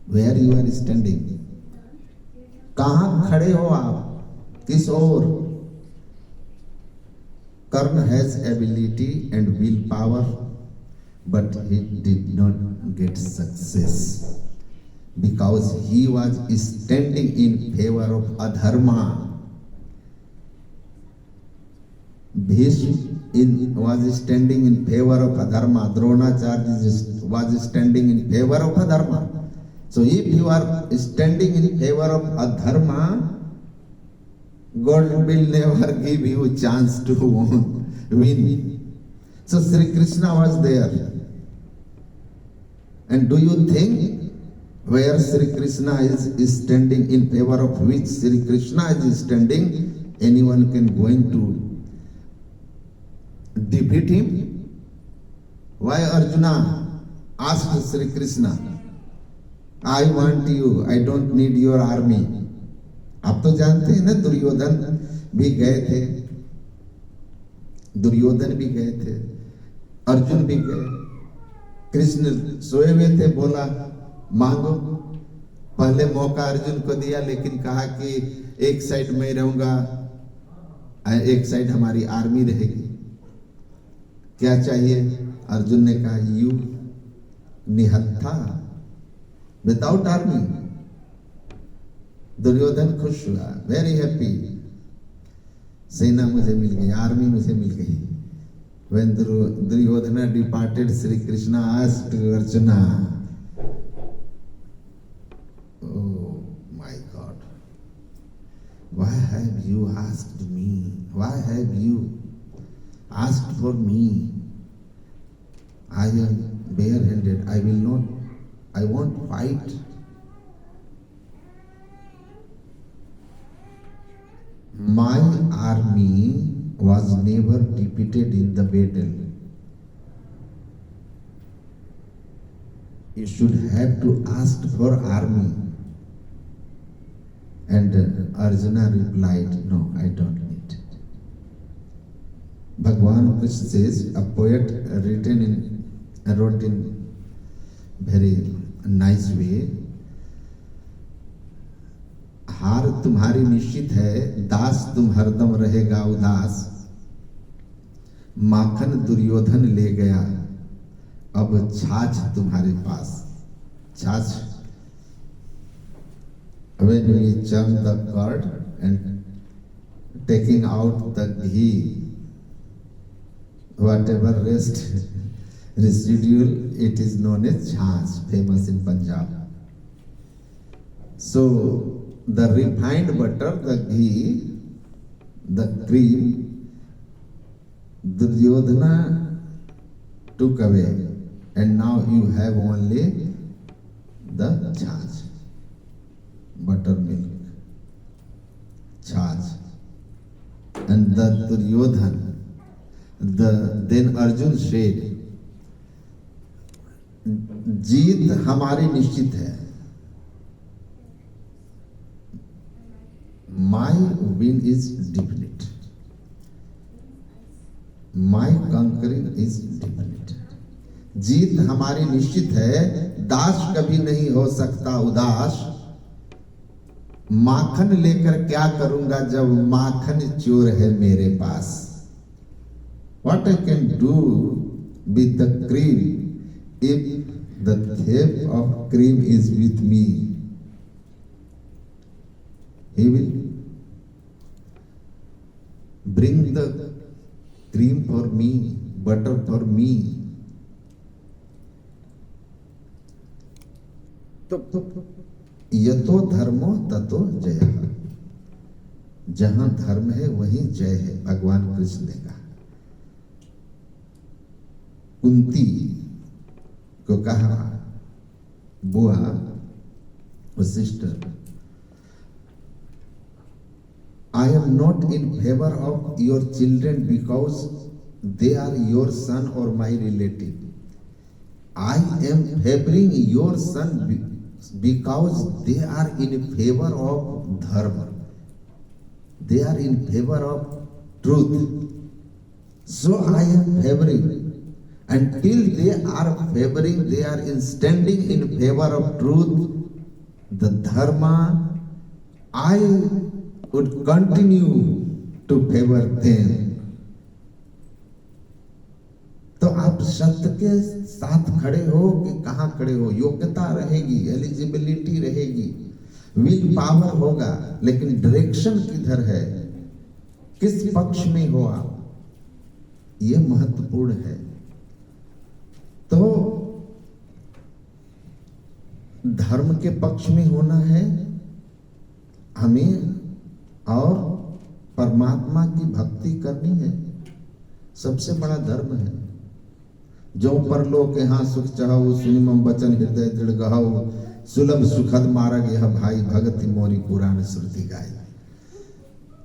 Where you are standing. कहाँ खड़े हो आप? किस ओर? Karna has ability and willpower, but he did not get success because he was standing in favor of adharma. Bhishma was standing in favor of adharma. Dronacharya was standing in favor of adharma. So if you are standing in favor of adharma, God will never give you a chance to win. So Sri Krishna was there. And do you think where Sri Krishna is standing, in favor of which Sri Krishna is standing, anyone can going to defeat him? Why Arjuna asked Sri Krishna, I want you, I don't need your army. आप तो जानते हैं ना, दुर्योधन भी गए थे, दुर्योधन भी गए थे, अर्जुन भी गए, कृष्ण सोए हुए थे, बोला मांगो। पहले मौका अर्जुन को दिया, लेकिन कहा कि एक साइड मैं रहूंगा, एक साइड हमारी आर्मी रहेगी। क्या चाहिए? अर्जुन ने कहा यू निहत्था, विदाउट आर्मी। दुर्योधन खुश हुआ, वेरी हैप्पी, सेना मुझे मिल गई, आर्मी मुझे मिल गई। When Duryodhana departed, Sri Krishna asked Arjuna, oh my God, why have you asked me? Why have you asked for me? I am barehanded, I won't fight. My army was never defeated in the battle. You should have to ask for army. And Arjuna replied, no, I don't need. Bhagwan Krishna says, a poet wrote in very nice way, हार तुम्हारी निश्चित है, दास तुम हरदम रहेगा उदास। माखन दुर्योधन ले गया, अब छाछ तुम्हारे पास। छाछ, when we churn the curd and taking out the ghee, whatever rest residual, it is known as छाछ, famous in Punjab. So the refined butter, the ghee, the cream, Duryodhana took away, and now you have only the chach, buttermilk, chach. And the Duryodhana, then Arjun said, जीत हमारी निश्चित है, my win is definite, my conquering is definite. जीत हमारी निश्चित है, दास कभी नहीं हो सकता उदास। माखन लेकर क्या करूंगा जब माखन चोर है मेरे पास। What I can do with the cream if the thief of cream is with me? He will bring the cream for me, butter for me. तो यतो धर्मो ततो जय, जहां धर्म है वहीं जय है, भगवान कृष्ण ने कहा। कुंती को कहा, बुआ sister, I am not in favor of your children because they are your son or my relative. I am favoring your son because they are in favor of dharma, they are in favor of truth. So I am favoring. Until they are favoring, they are in standing in favor of truth, the dharma, I would continue to favor them. तो आप सत्य के साथ खड़े हो कि कहाँ खड़े हो? योग्यता रहेगी, एलिजिबिलिटी रहेगी, विल पावर होगा, लेकिन डायरेक्शन किधर है, किस पक्ष में हो आप, ये महत्वपूर्ण है। तो धर्म के पक्ष में होना है हमें और परमात्मा की भक्ति करनी है, सबसे बड़ा धर्म है। जो परलोक यहाँ सुख चाहो, सुनिमम बचन हृदय दृढ़ गहाओ, सुलभ सुखद मार्ग यह भाई भगति मोरी पुराण श्रुति गाई।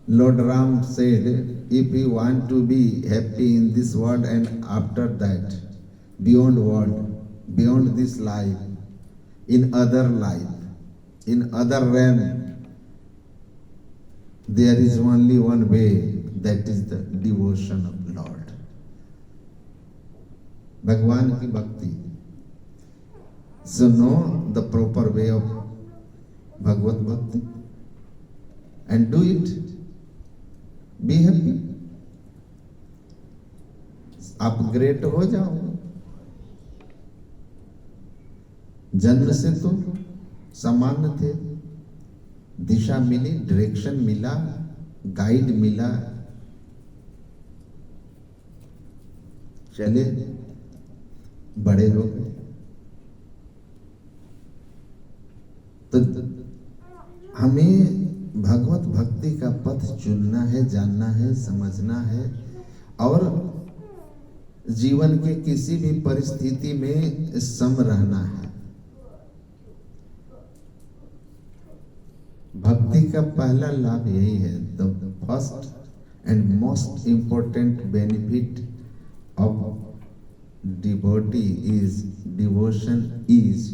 Lord Ram said, if you want to be happy in this world and after that, beyond world, beyond this life, in other life, in other realm, there is only one way, that is the devotion of Lord. भगवान की भक्ति. So know the proper way of Bhagavad Bhakti and do it. Be happy. Upgrade हो जाओ. जन्म से तो सामान्य थे, दिशा मिली, डायरेक्शन मिला, गाइड मिला, चले बड़े हो गए. तो हमें भगवत भक्ति का पथ चुनना है, जानना है, समझना है और जीवन के किसी भी परिस्थिति में सम रहना है. भक्ति का पहला लाभ यही है. The first and most important benefit of devotee is devotion is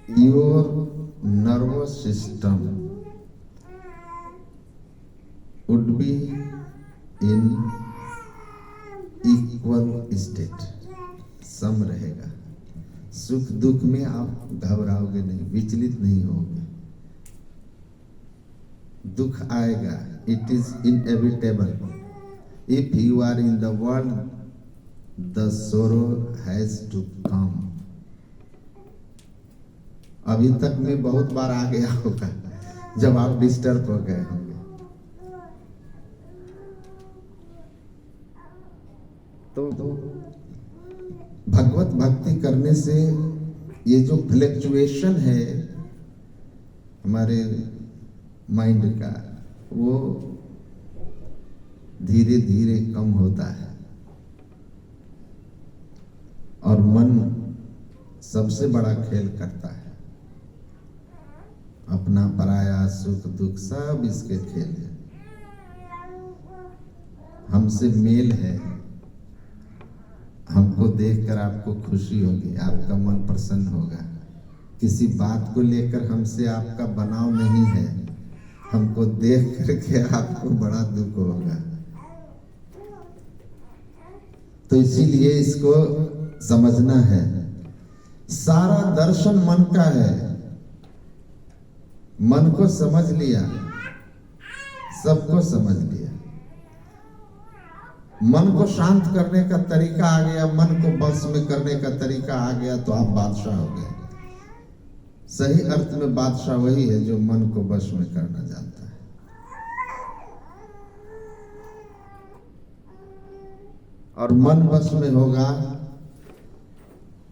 your nervous system would be in equal state. सम रहेगा. सुख दुख में आप घबराओगे नहीं, विचलित नहीं होगे. दुख आएगा, it is inevitable. If you are in the world, the sorrow has to come. अभी तक में बहुत बार आ गया होगा जब आप डिस्टर्ब हो गए होंगे. तो भगवत भक्ति करने से ये जो फ्लक्चुएशन है हमारे माइंड का, वो धीरे धीरे कम होता है और मन सबसे बड़ा खेल करता है. अपना पराया सुख दुख सब इसके खेल है. हमसे मेल है. हमको देखकर आपको खुशी होगी, आपका मन प्रसन्न होगा. किसी बात को लेकर हमसे आपका बनाव नहीं है. हमको देख करके आपको बड़ा दुख होगा. तो इसीलिए इसको समझना है. सारा दर्शन मन का है. मन को समझ लिया, सबको समझ लिया. मन को शांत करने का तरीका आ गया, मन को बस में करने का तरीका आ गया, तो आप बादशाह हो गए. सही अर्थ में बादशाह वही है जो मन को बस में करना जानता है. और मन बस में होगा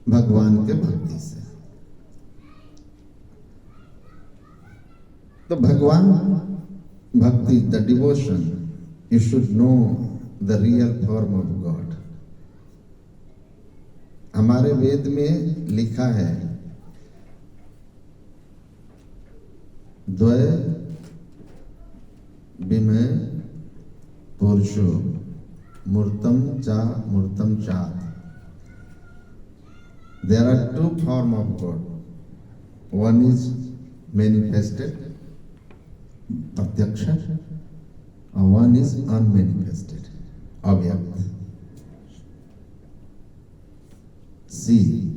भगवान के भक्ति से. तो भगवान भक्ति, the devotion, you should know the real form of God. हमारे वेद में लिखा है, द्वय विमय पुरुषो मूर्तम चा मूर्तम चात. There are two forms of God. One is manifested, pratyaksha, and one is unmanifested, avyakt. See,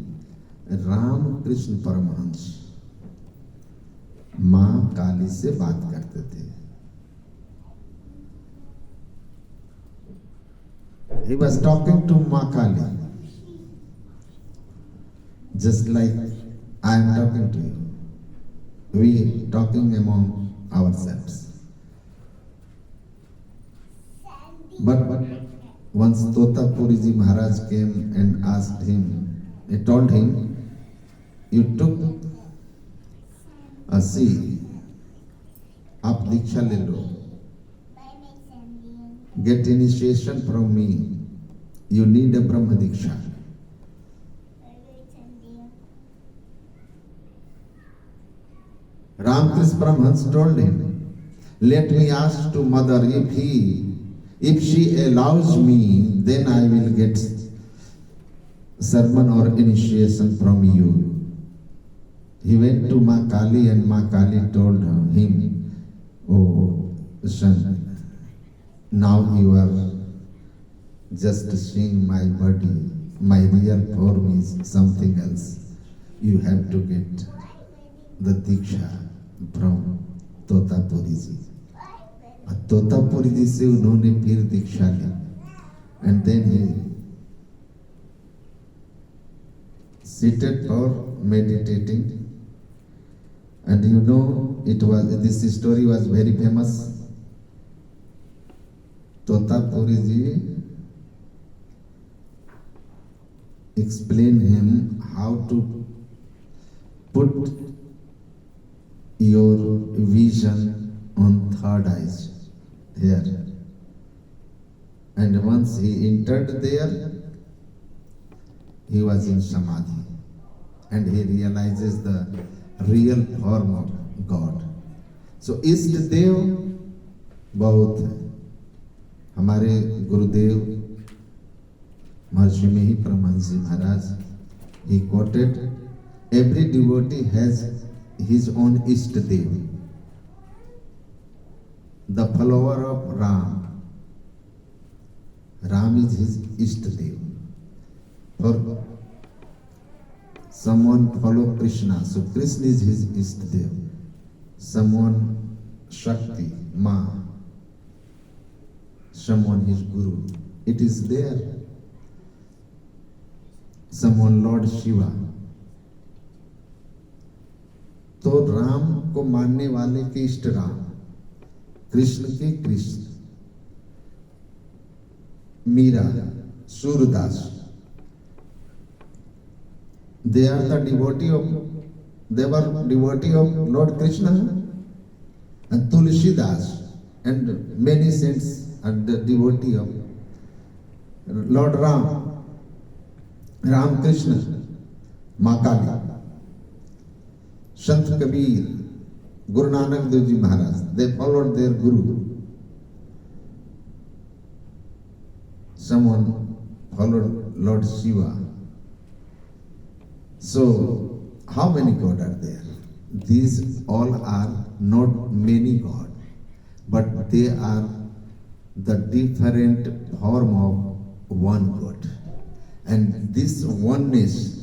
Ram Krishna Paramhans मां काली से बात करते थे. He was talking to Ma Kali, just like I am talking to you. We talking among ourselves. But once Totapuri Ji Maharaj came and asked him, he told him, you took a see, आप दीक्षा ले लो. Get initiation from me. You need a Brahma Diksha. Ramakrishna Paramahansa told him, let me ask to mother if she allows me, then I will get sermon or initiation from you. He went to Ma Kali and Ma Kali told him, oh son, now you are just seeing my body. My real form is something else. You have to get the Diksha from Totapuri Ji. Totapuri Ji से उन्होंने फिर दीक्षा ली. And then he seated for meditating. And you know, this story was very famous. Totapuri Ji explained him how to put your vision on third eyes here. And once he entered there, he was in Samadhi. And he realizes the real form of God. So Ishta Dev बहुत है. हमारे गुरुदेव महर्षि मिहि परमहंस जी महाराज, he quoted, every devotee has his own Ishta Dev, the follower of Ram. Ram is his Ishta Dev. For someone follow Krishna, so Krishna is his Ishta Dev. Someone Shakti, Ma, someone his Guru. It is there. Someone Lord Shiva. तो राम को मानने वाले के इष्ट राम, कृष्ण के Krishna. Meera, Surdas, they are the devotee of, they were devotee of Lord Krishna. And Tulsidas and many saints are the devotee of Lord Ram, Ram Krishna, Ma Kali. Sant Kabir, Guru Nanak Dev Ji Maharaj, they followed their Guru. Someone followed Lord Shiva. So, how many gods are there? These all are not many gods, but they are the different form of one God. And this oneness,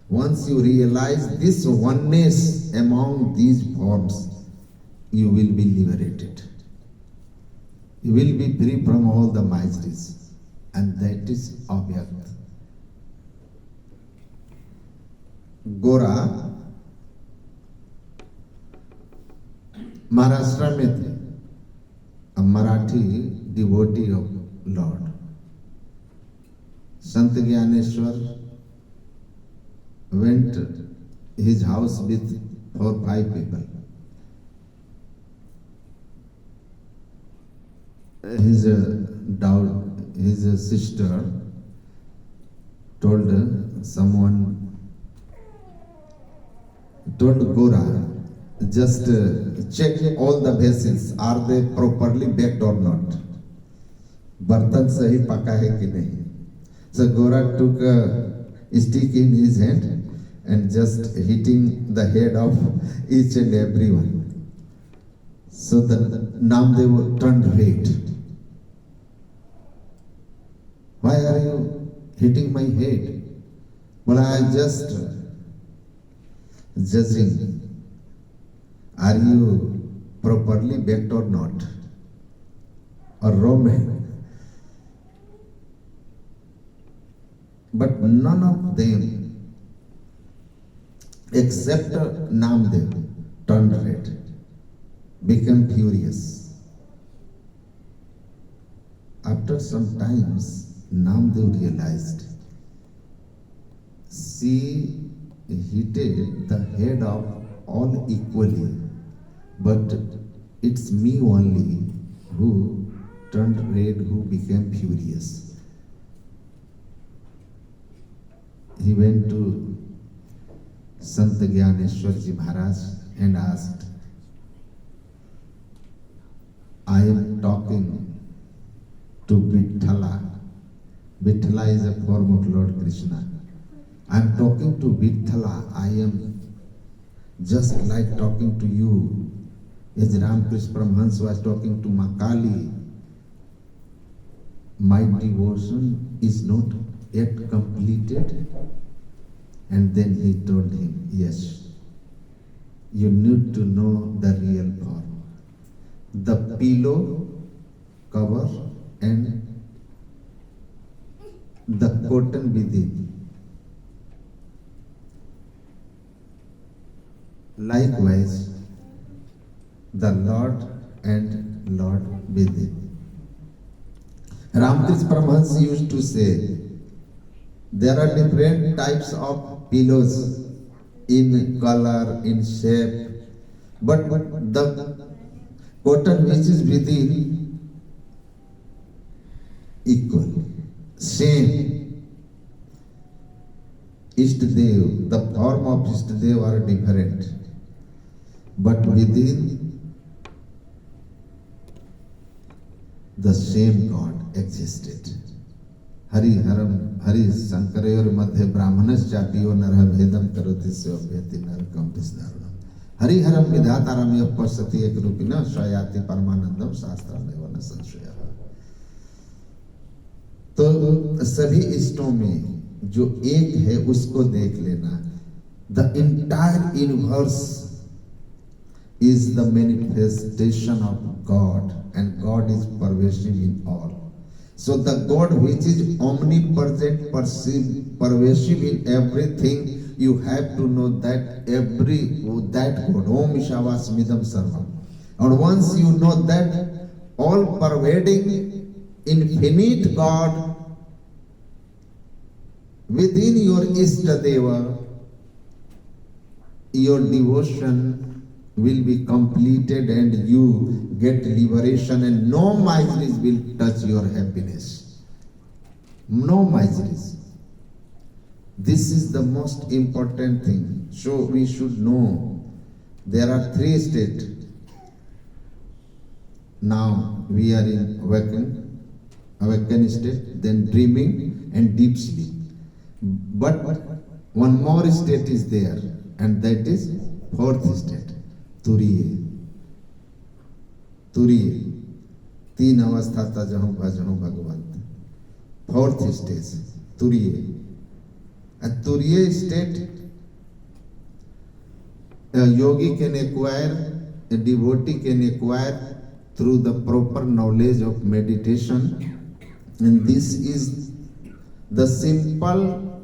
once you realize this oneness among these forms, you will be liberated. You will be free from all the miseries, and that is Avyakt. गोरा महाराष्ट्र में थे, a Marathi devotee of Lord. Sant Gyaneshwar went his house with 4 or 5 people. His sister told Gora, just check all the vessels, are they properly baked or not? बर्तन सही पका है कि नहीं? So Gora took stick in his hand and just hitting the head of each and everyone. So the Namdev turned red. Why are you hitting my head? Well, I am just judging. Are you properly baked or not? Or raw man? But none of them, except Namdev, turned red, became furious. After some times, Namdev realized she hit the head of all equally, but it's me only who turned red, who became furious. He went to Sant Gyaneshwarji Maharaj and asked, I am talking to Vithala. Vithala is a form of Lord Krishna. I am talking to Vithala. I am just like talking to you. As Ramakrishna Paramahansa was talking to Makali. My devotion is not yet completed. And then he told him, yes, you need to know the real form. The pillow cover and the cotton within. Likewise, the Lord and Lord within. Ramakrishna Paramahansa used to say, there are different types of pillows in color, in shape, but the cotton which is within equal, same. Ishtadev, the form of Ishtadev are different, but within the same God existed. Hari Haram, Hari Sankarayor Madhya Brahmanas Chatiyo Narha Vedam Karoti Sevyati Narakam Tisdaranam. Hari Haram Vidhataram Yapasati Ekrupina Shayati Paramanandam Shastra Nevana Sanshaya. तो सभी इष्टों में जो एक है उसको देख लेना. The entire universe is the manifestation of God, and God is pervasive in all. So the God which is omnipresent, pervasive in everything, you have to know that that God, Om Ishavasmidam Sarvam. And once you know that all pervading, infinite God within your Ishtadeva, your devotion will be completed and you get liberation, and no miseries will touch your happiness. No miseries. This is the most important thing. So we should know there are three states. Now we are in awakened state, then dreaming and deep sleep. But one more state is there, and that is fourth state. तुरिये तीन अवस्था था जहाँ भगवंत. Fourth stage turiya state yogi can acquire, a devotee can acquire through the proper knowledge of meditation, and this is the simple,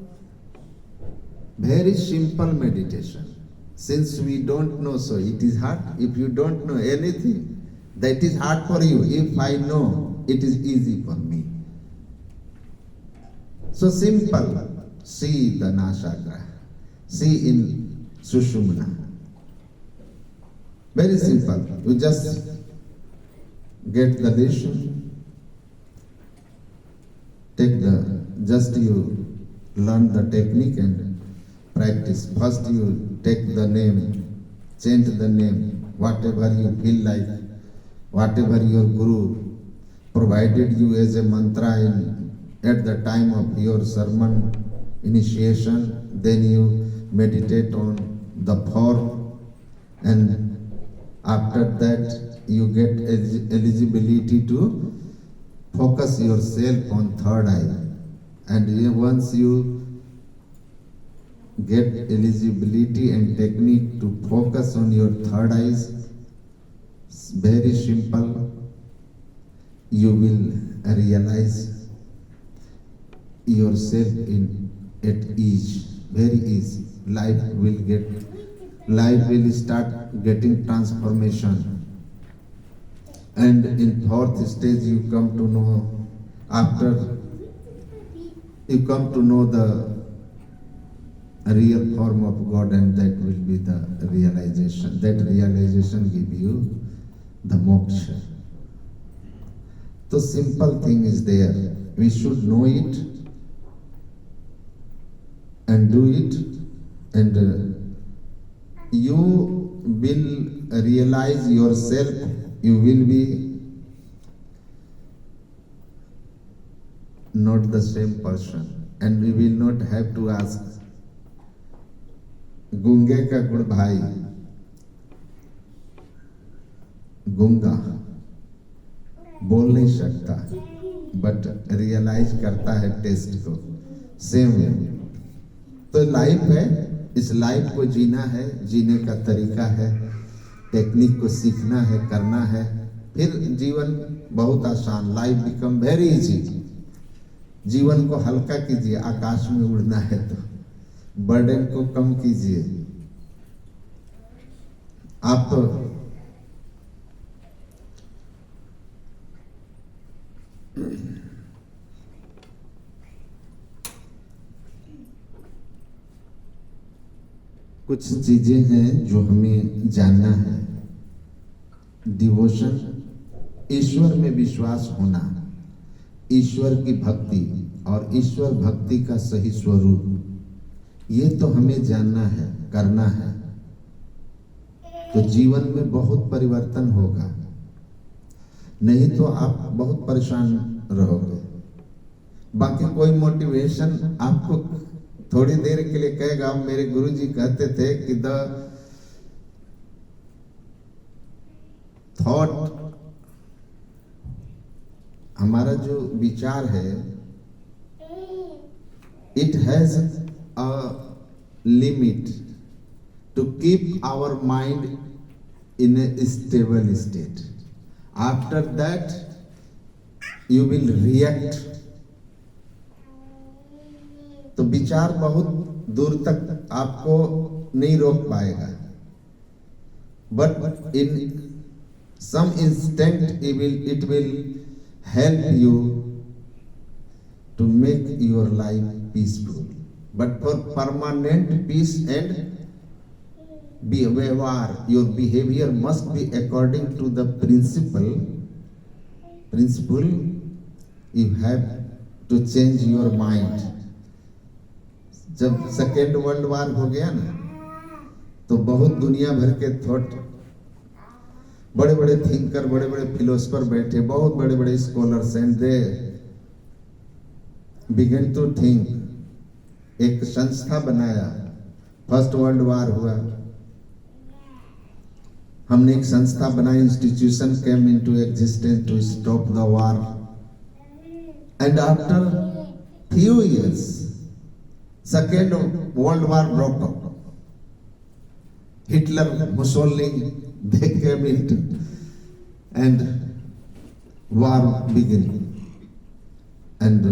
very simple meditation. Since we don't know, so it is hard. If you don't know anything, that is hard for you. If I know, it is easy for me. So simple. See the Nashagraha. See in Sushumna. Very simple. You just get the lesson. Just you learn the technique and practice. First you take the name, chant the name, whatever you feel like, whatever your Guru provided you as a mantra at the time of your sermon, initiation, then you meditate on the form, and after that you get eligibility to focus yourself on third eye. And once you get eligibility and technique to focus on your third eyes, it's very simple, you will realize yourself at ease, very easy. Life will start getting transformation. And in fourth stage you come to know, after you come to know the real form of God, and that will be the realization. That realization give you the moksha. The simple thing is there. We should know it and do it, and you will realize yourself. You will be not the same person, and we will not have to ask गूंगे का गुड़ भाई, गूंगा बोल नहीं सकता but realise करता है test को, सेम वे। तो लाइफ है, इस लाइफ को जीना है, जीने का तरीका है, टेक्निक को सीखना है, करना है, फिर जीवन बहुत आसान, लाइफ बिकम वेरी इजी। जीवन को हल्का कीजिए, आकाश में उड़ना है तो बर्डन को कम कीजिए। आप कुछ चीजें हैं जो हमें जानना है। डिवोशन, ईश्वर में विश्वास होना, ईश्वर की भक्ति और ईश्वर भक्ति का सही स्वरूप, ये तो हमें जानना है, करना है, तो जीवन में बहुत परिवर्तन होगा। नहीं तो आप बहुत परेशान रहोगे। बाकी कोई मोटिवेशन आपको थोड़ी देर के लिए कहेगा। मेरे गुरुजी कहते थे कि द थॉट, हमारा जो विचार है, it has a limit to keep our mind in a stable state. After that you will react. तो विचार बहुत दूर तक आपको नहीं रोक पाएगा, but in some instant it will help you to make your life peaceful. But for permanent peace and behavior, your behavior must be according to the principle. You have to change your mind. जब second world वार हो गया ना, तो बहुत दुनिया भर के thought, बड़े बड़े थिंकर, बड़े बड़े फिलोसफर बैठे, बहुत बड़े बड़े scholars, and they began to think. एक संस्था बनाया, फर्स्ट वर्ल्ड वार हुआ, हमने एक संस्था बनाई, institution came into existence to stop the war, and after few years second world war broke up. Hitler, Mussolini, they came into and war began. And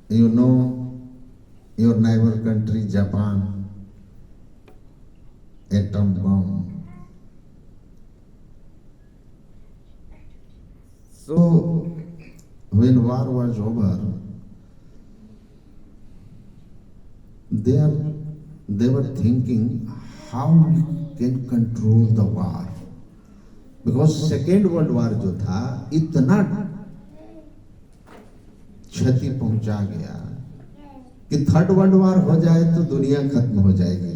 you know your neighbor country Japan, atom bomb. So when war was over, they were thinking how we can control the war, because second world war जो था इतना क्षति पहुंचा गया कि third world war हो जाए तो दुनिया खत्म हो जाएगी।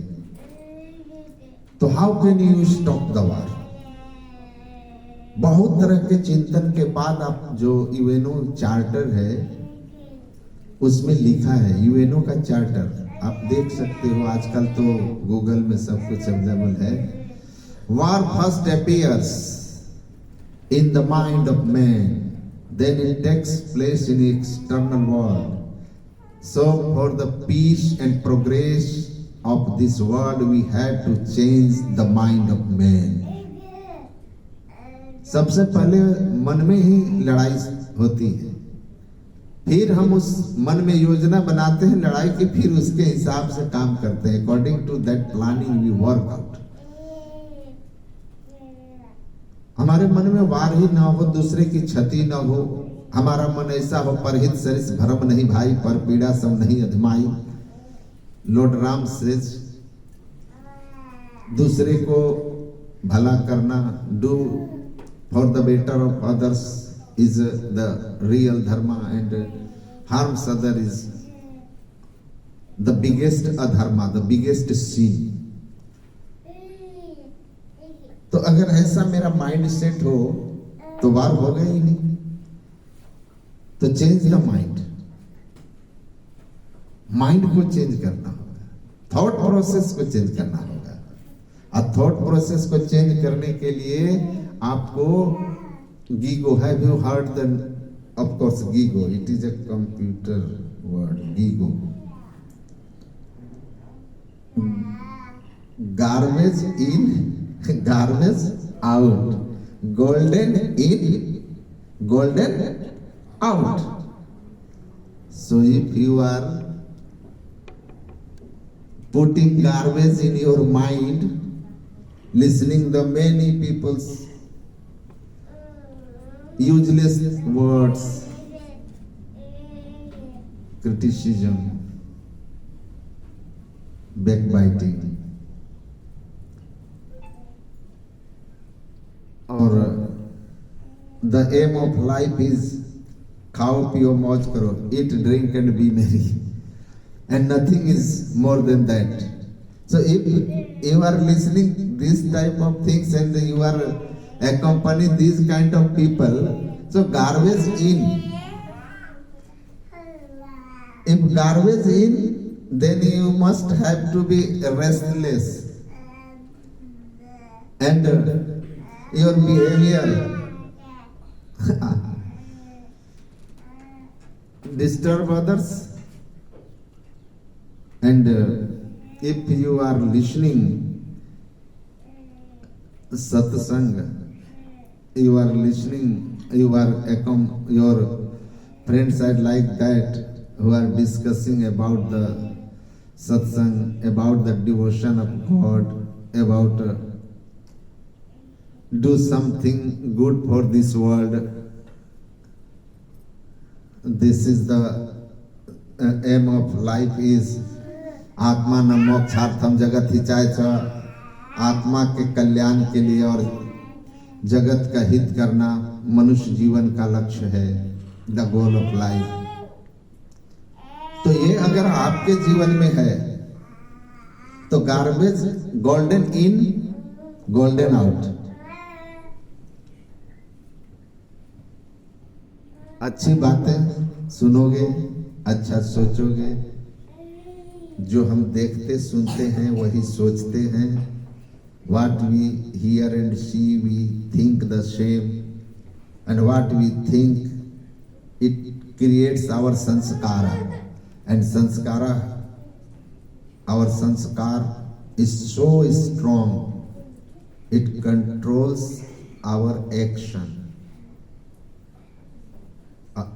तो how can you stop the वार? बहुत तरह के चिंतन के बाद आप जो यूएनओ चार्टर है, उसमें लिखा है यूएनओ का चार्टर, आप देख सकते हो, आजकल तो गूगल में सब कुछ अवेलेबल है। War first appears in the mind of man, then it takes place in the external world. So for the peace and progress of this world, we have to change the mind of man. सबसे पहले मन में ही लड़ाई होती है, फिर हम उस मन में योजना बनाते हैं लड़ाई की, फिर उसके हिसाब से काम करते हैं। According to that planning we work out. हमारे मन में वार ही ना हो, दूसरे की क्षति ना हो, हमारा मन ऐसा हो, परहित सरिस भरम नहीं भाई, पर पीड़ा सब नहीं अधमाई। लॉर्ड राम सेज दूसरे को भला करना, do for the better of others is the real dharma, and harms other is the biggest adharma, the biggest sin. तो अगर ऐसा मेरा माइंड सेट हो तो वार होगा ही नहीं। तो चेंज द माइंड, माइंड को चेंज करना होगा, थॉट प्रोसेस को चेंज करना होगा। और थॉट प्रोसेस को चेंज करने के लिए आपको Gigo, have you heard the, of course, Gigo, it is a computer word, Gigo. Garbage in, garbage out. Golden in, golden out. So if you are putting garbage in your mind, listening the many people's useless words, criticism, backbiting, or the aim of life is खाओ पियो मौज करो, eat drink and be merry, and nothing is more than that. So if you are listening this type of things and you are accompany these kind of people, so garbage in. If garbage in, then you must have to be restless, and your behavior disturb others. And if you are listening satsang, you are listening, your friends are like that, who are discussing about the satsang, about the devotion of God, about do something good for this world. This is the aim of life is आत्मा न मोक्षार्थम जगत हिचाय च, आत्मा के कल्याण के लिए और जगत का हित करना मनुष्य जीवन का लक्ष्य है, द गोल ऑफ लाइफ। तो ये अगर आपके जीवन में है तो गार्बेज गोल्डन इन गोल्डन आउट। अच्छी बातें सुनोगे, अच्छा सोचोगे, जो हम देखते सुनते हैं वही सोचते हैं। What we hear and see, we think the same, and what we think, it creates our sanskara, and sanskara, our sanskar is so strong, it controls our action.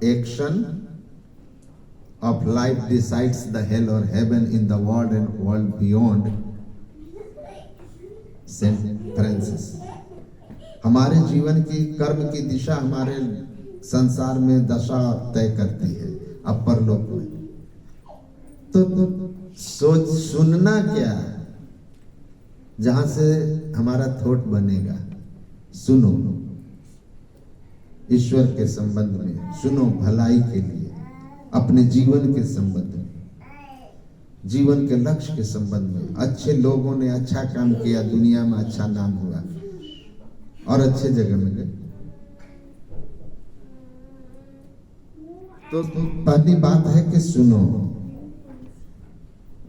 Action of life decides the hell or heaven in the world and world beyond. Saint Francis, हमारे जीवन की कर्म की दिशा हमारे संसार में दशा तय करती है अपर लोक में। तो सोच सुनना क्या, जहां से हमारा थॉट बनेगा, सुनो ईश्वर के संबंध में, सुनो भलाई के लिए, अपने जीवन के संबंध में, जीवन के लक्ष्य के संबंध में। अच्छे लोगों ने अच्छा काम किया, दुनिया में अच्छा नाम हुआ और अच्छे जगह में गए। तो पहली बात है कि सुनो,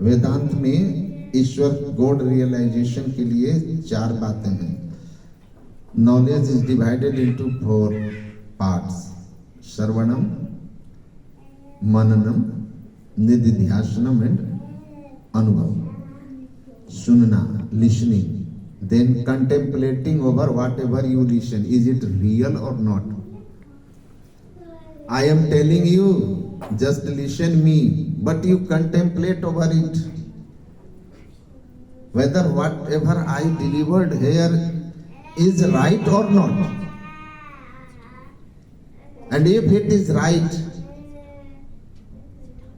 वेदांत में ईश्वर गॉड रियलाइजेशन के लिए 4 बातें हैं. Knowledge is divided into 4 parts: shravanam, mananam, nididhyasanam and anubhav. सुनना, listening, then contemplating over whatever you listen. Is it real or not? I am telling you, just listen me, but you contemplate over it. Whether whatever I delivered here is right or not. And if it is right,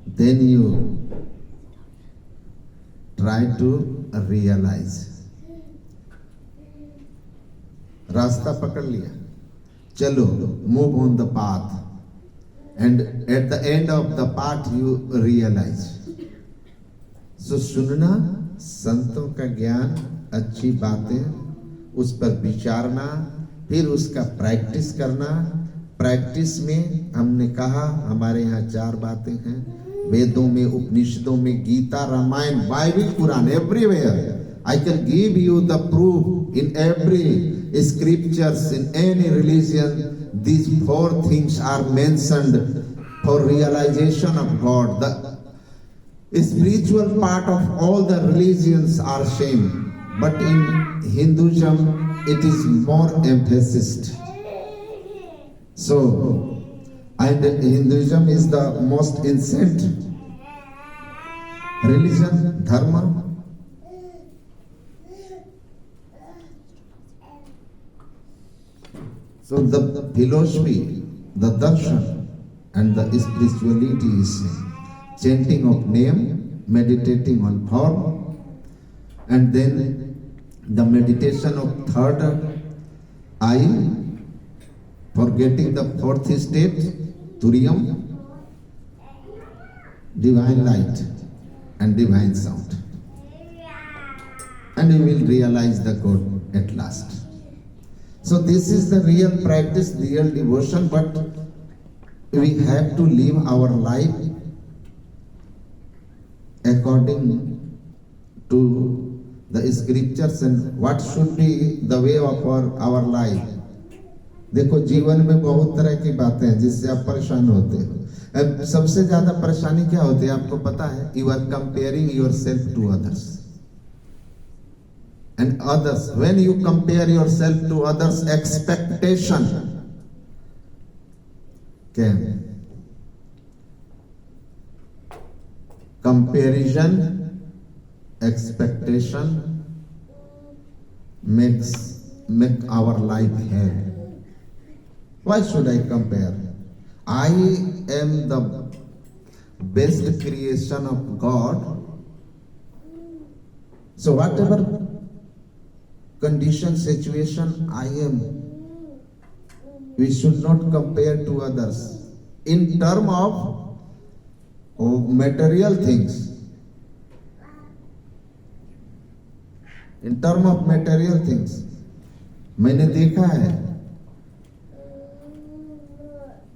then you try to realize. रास्ता पकड़ लिया, चलो, move on the path, and at the end of the path you realize. So सुनना, संतों का ज्ञान, अच्छी बातें, उस पर विचारना, फिर उसका प्रैक्टिस करना. प्रैक्टिस में हमने कहा हमारे यहाँ 4 बातें हैं. वेदों में, उपनिषदों में, Gita, Ramayana, Bible, Quran, everywhere. I can give you the proof in every scriptures, in any religion. These 4 things are mentioned for realization of God. The spiritual part of all the religions are same, but in Hinduism it is more emphasized. So, and Hinduism is the most ancient religion, dharma. So the philosophy, the darshan and the spirituality is chanting of name, meditating on form, and then the meditation of third eye, forgetting the 4th state, Turiyam, divine light and divine sound. And you will realize the God at last. So this is the real practice, real devotion, but we have to live our life according to the scriptures and what should be the way of our life. देखो, जीवन में बहुत तरह की बातें हैं जिससे आप परेशान होते हो. अब सबसे ज्यादा परेशानी क्या होती है आपको पता है? You are comparing yourself to others. And others, when you compare yourself to others, expectation came. Comparison, expectation make our life hell. Why should I compare? I am the best creation of God. So whatever condition, situation I am, we should not compare to others in terms of material things. In terms of material things, मैंने देखा है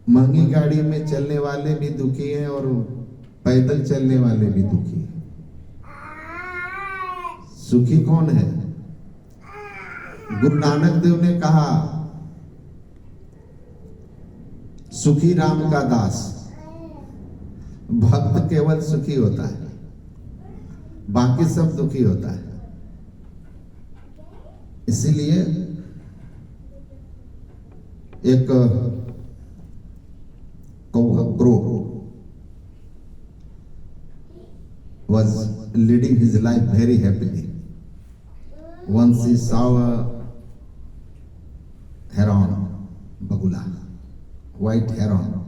महंगी गाड़ी में चलने वाले भी दुखी हैं और पैदल चलने वाले भी दुखी हैं. सुखी कौन है? गुरु नानक देव ने कहा, सुखी राम का दास. भक्त केवल सुखी होता है, बाकी सब दुखी होता है. इसीलिए एक crow was leading his life very happily. Once he saw a heron, bagula, white heron.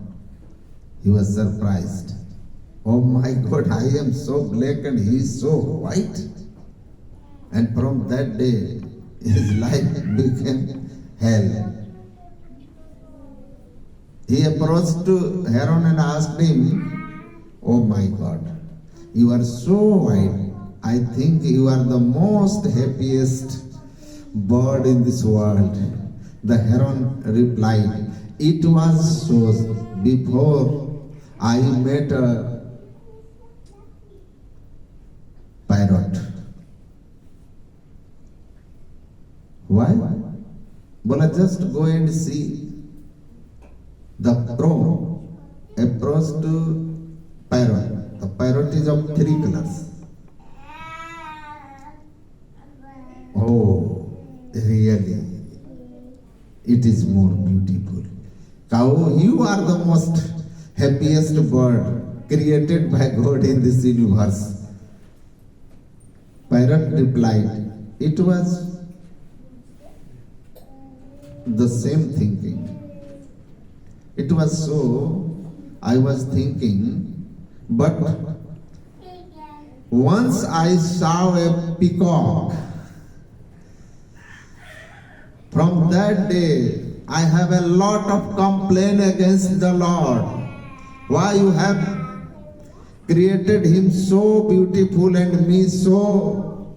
He was surprised. Oh my God, I am so black and he is so white. And from that day, his life became hell. He approached to heron and asked him, oh my God, you are so white. I think you are the most happiest bird in this world. The heron replied, it was so before I met a parrot. Why? Bola, just go and see. The crow approached to parrot. The parrot is of 3 colors. Oh, really? It is more beautiful. Cow, you are the most happiest bird created by God in this universe. Parrot replied, it was the same thinking. It was so, I was thinking, but once I saw a peacock. From that day, I have a lot of complaint against the Lord. Why you have created him so beautiful and me so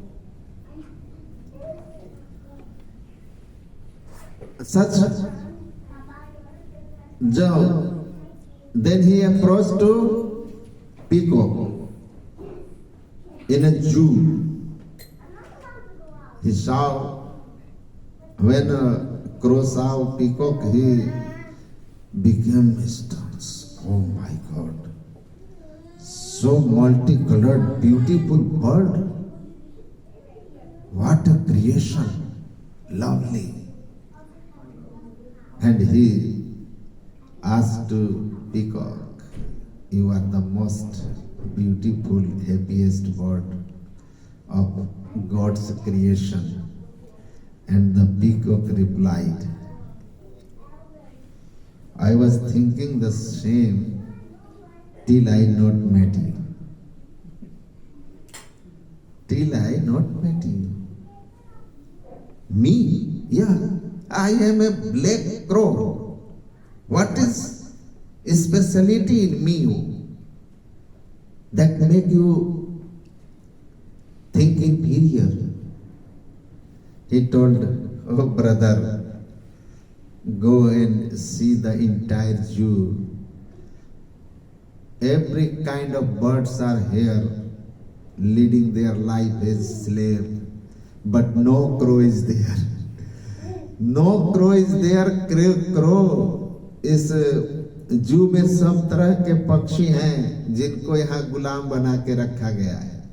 such. Then he approached to peacock in a zoo. He saw. When a crow saw peacock, he became stunned. Oh my God! So multicolored, beautiful bird. What a creation! Lovely. And he asked to peacock, "You are the most beautiful, happiest bird of God's creation." And the peacock replied, I was thinking the same till I not met you. Till I not met you. Me? Yeah, I am a black crow. What is a speciality in me that make you think inferior? He told, oh brother, go and see the entire zoo. Every kind of birds are here, leading their life as slave, but no crow is there. No crow is there. Crow इस जू में सब तरह के पक्षी हैं जिनको यहाँ गुलाम बना के रखा गया है,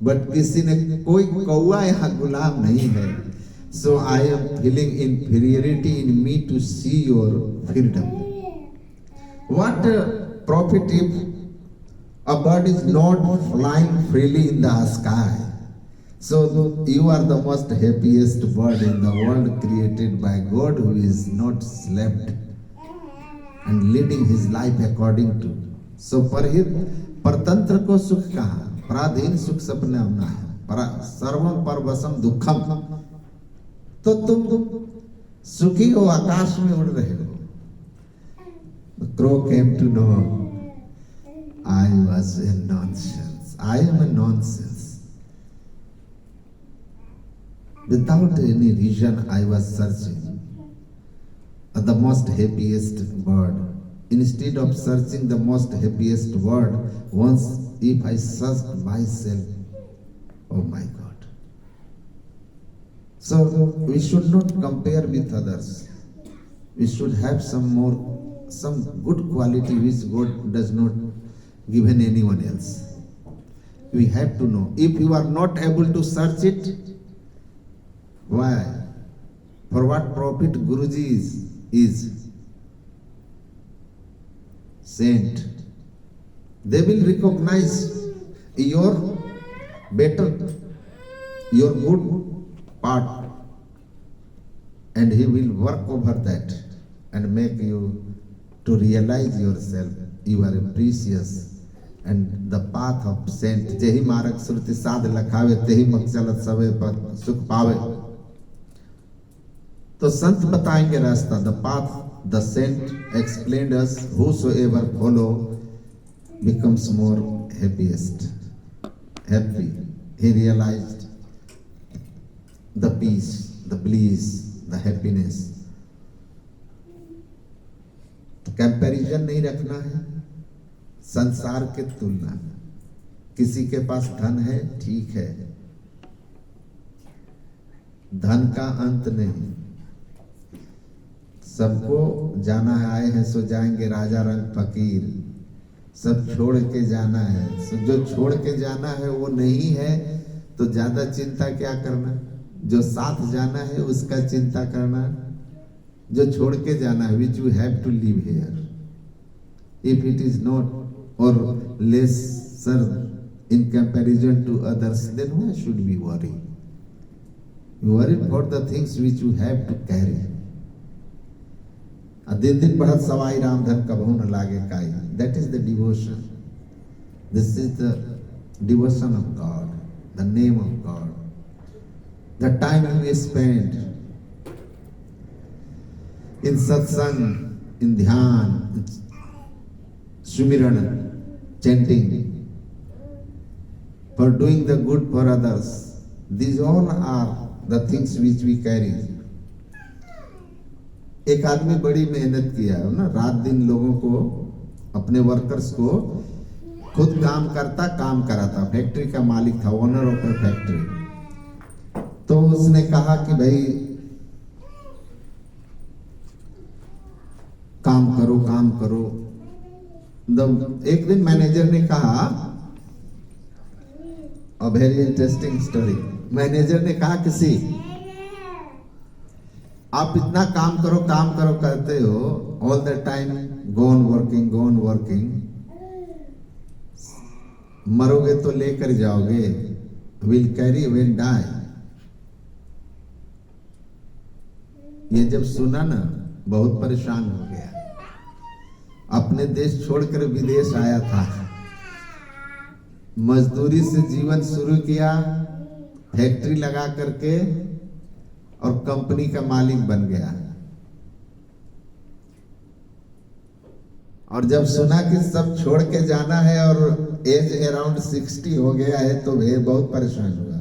बट किसी ने कोई कौवा यहाँ गुलाम नहीं है. So I am feeling inferiority in me to see your freedom. What profit if a bird is not flying freely in the sky? So you are the most happiest bird in the world created by God, who is not slept and leading his life according to. So परतंत्र को सुख कहाँ, पराधीन सुख सपने अपना है, सर्वम परवसम दुखम. तो तुम सुखी हो, आकाश में उड़ रहे हो. The crow came to know I was a nonsense. I am a nonsense. Without any reason, I was searching the most happiest bird. Instead of searching the most happiest bird, once if I searched myself, oh my God. So we should not compare with others. We should have some good quality which God does not given anyone else. We have to know. If you are not able to search it, why? For what profit Guruji is saint? They will recognize your better, your good part, and he will work over that and make you to realize yourself you are precious, and the path of saint. जेहि मार्ग श्रुति साध लखावे तेहि मत चलत सबे पर सुख पावे. तो संत बताएंगे रास्ता. The path the saint explained us, whosoever follow becomes more happy. He realized the peace, the bliss, the happiness. Comparison नहीं रखना है. संसार के तुलना। किसी के पास धन है, ठीक है, धन का अंत नहीं, सबको जाना है, आए हैं सो जाएंगे, राजा रंग फकीर, सब छोड़ के जाना है। सो जो छोड़ के जाना है वो नहीं है तो ज्यादा चिंता क्या करना, जो साथ जाना है उसका चिंता करना, जो छोड़ के जाना है, which you have to live here, if it is not or lesser in comparison to others, then why should we worry? You worry for the things which you have to carry. दिन दिन बढ़त सवाई राम धन कबहू न लागे काई. That is the devotion. This is the devotion of God, the name of God. The time we spend in satsang, in dhyan, sumiran, chanting, for doing the good for others. These all are the things which we carry. एक आदमी बड़ी मेहनत किया है ना, रात दिन लोगों को, अपने वर्कर्स को खुद काम करता, काम कराता, फैक्ट्री का मालिक था, ओनर ऑफ द फैक्ट्री। तो उसने कहा कि भाई काम करो, काम करो। एक दिन मैनेजर ने कहा, A very interesting story. Manager ने कहा किसी, आप इतना काम करो करते हो, all the time go on working, मरोगे तो लेकर जाओगे, will carry will die। ये जब सुना ना बहुत परेशान हो गया, अपने देश छोड़कर विदेश आया था, मजदूरी से जीवन शुरू किया, फैक्ट्री लगा करके और कंपनी का मालिक बन गया। और जब सुना कि सब छोड़ के जाना है और एज अराउंड 60 हो गया है तो वे बहुत परेशान हुआ।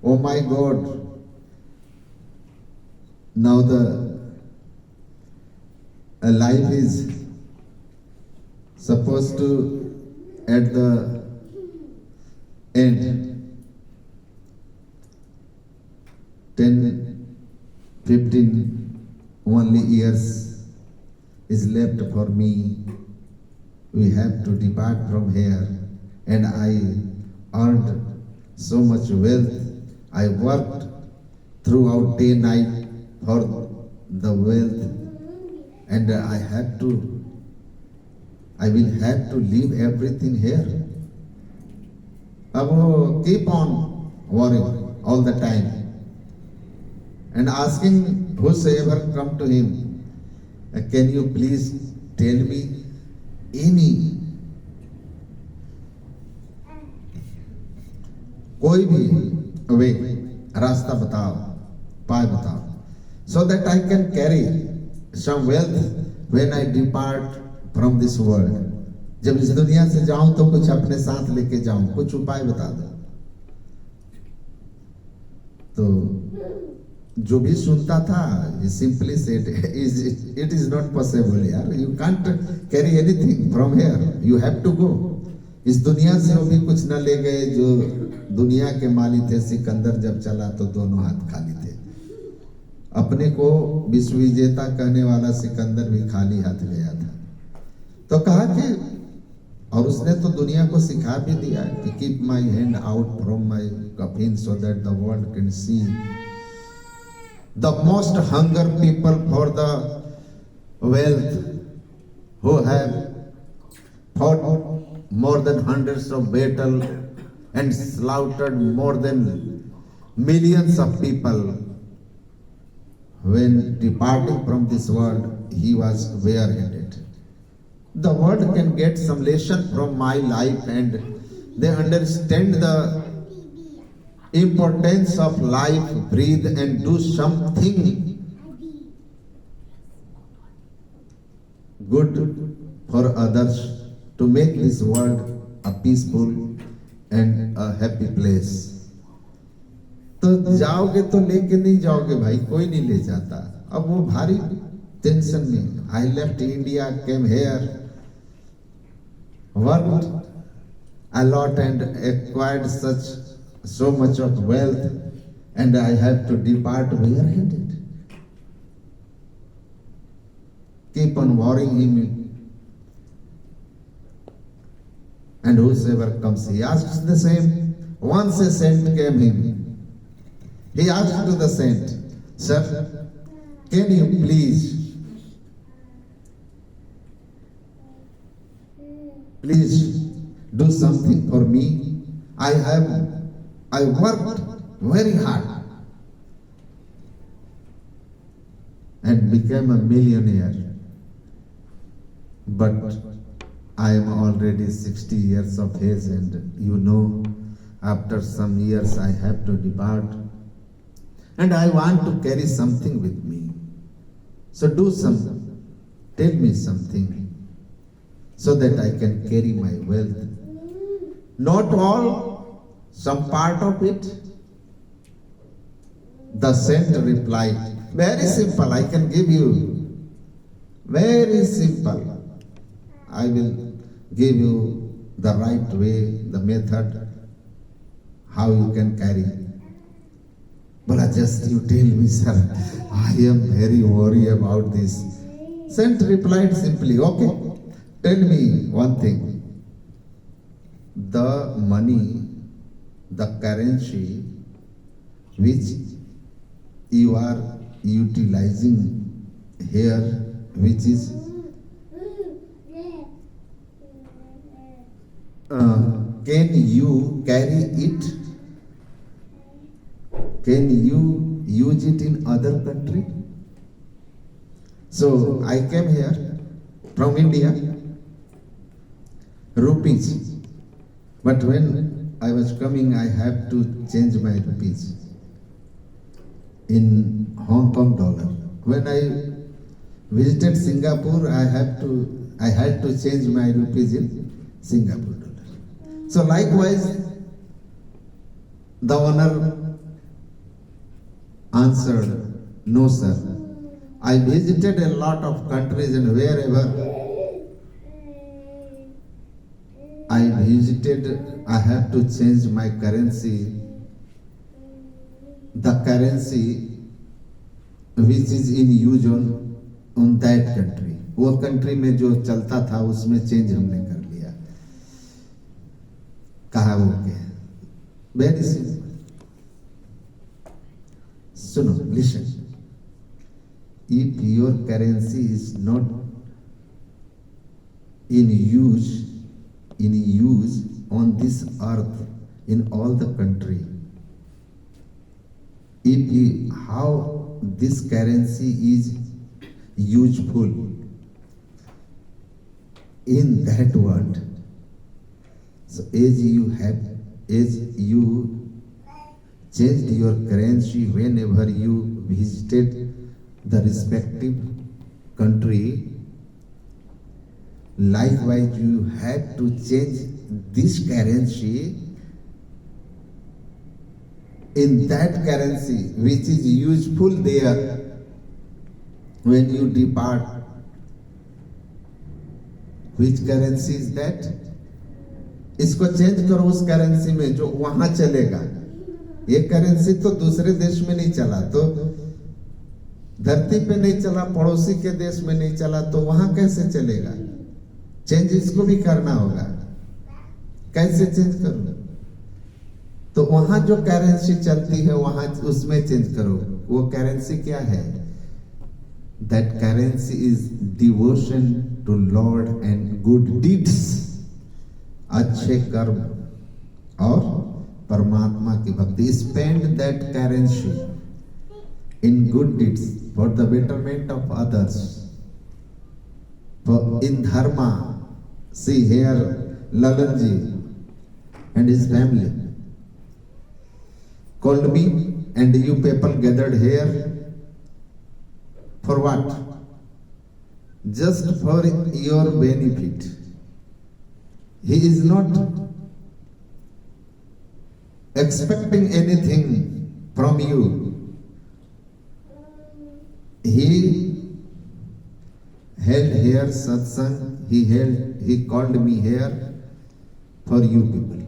Oh my God, now the life is suppose to at the end, 10-15 only years is left for me. We have to depart from here, and I earned so much wealth. I worked throughout day night for the wealth, and I will have to leave everything here. अब वो keep on worrying all the time and asking whosoever come to him, can you please tell me any कोई भी वे रास्ता बताओ, पाय बताओ, so that I can carry some wealth when I depart from this world. जब इस दुनिया से जाऊं तो कुछ अपने साथ लेके जाऊं, कुछ उपाय बता दो। तो जो भी सुनता था, simply said, it is not possible यार, you can't carry anything from here, you have to go. इस दुनिया से वो भी कुछ न ले गए जो दुनिया के मालिक थे। सिकंदर जब चला तो दोनों हाथ खाली थे। अपने को विश्व विजेता कहने वाला सिकंदर भी खाली हाथ गया था। तो कहा कि, और उसने तो दुनिया को सिखा भी दिया कि keep my hand out from my coffin so that the world can see the most hunger people for the wealth who have fought more than hundreds of battle and slaughtered more than millions of people. When departing from this world, he was bareheaded. The world can get some lesson from my life, and they understand the importance of life, breathe and do something good for others to make this world a peaceful and a happy place. तो जाओगे तो लेके नहीं जाओगे भाई, कोई नहीं ले जाता। अब वो भारी टेंशन में, I left India, came here, worked a lot and acquired so much of wealth, and I have to depart barehanded. Keep on worrying him, and whosoever comes, he asks the same. Once a saint came him. He asked to the saint, "Sir, can you please do something for me? I worked very hard and became a millionaire, but I am already 60 years of age, and after some years I have to depart, and I want to carry something with me. So tell me something, so that I can carry my wealth. Not all, some part of it." The saint replied, "Very simple, I can give you. Very simple. I will give you the right way, the method, how you can carry. But just you tell me, sir, I am very worried about this." Saint replied simply, "Okay, tell me one thing. The money, the currency which you are utilizing here, which is can you carry it? Can you use it in other country?" So I came here from India, rupees. But when I was coming, I had to change my rupees in Hong Kong dollar. When I visited Singapore, I had to change my rupees in Singapore dollar. So likewise, the owner answered, "No, sir. I visited a lot of countries, and wherever I visited, I have to change my currency. The currency which is in use on that country. वो country में जो चलता था उसमें change हमने कर लिया." कहा वो क्या? Very simple. सुनो, listen. If your currency is not in use on this earth, in all the country, how this currency is useful in that world. So as you changed your currency whenever you visited the respective country, likewise you had to change this currency in that currency which is useful there when you depart. Which currency is that? इसको change करो उस currency में जो वहां चलेगा. ये currency तो दूसरे देश में नहीं चला, तो धरती पे नहीं चला, पड़ोसी के देश में नहीं चला, तो वहां कैसे चलेगा? चेंज इसको भी करना होगा. कैसे चेंज करो? तो वहां जो करेंसी चलती है वहां उसमें चेंज करो. वो करेंसी क्या है? That currency is devotion to lord and good deeds. अच्छे कर्म और परमात्मा की भक्ति. Spend that currency in good deeds for the betterment of others, in dharma. See here Lalanji and his family called me, and you people gathered here for what? Just for your benefit. He is not expecting anything from you. He held here satsang, he called me here for you people,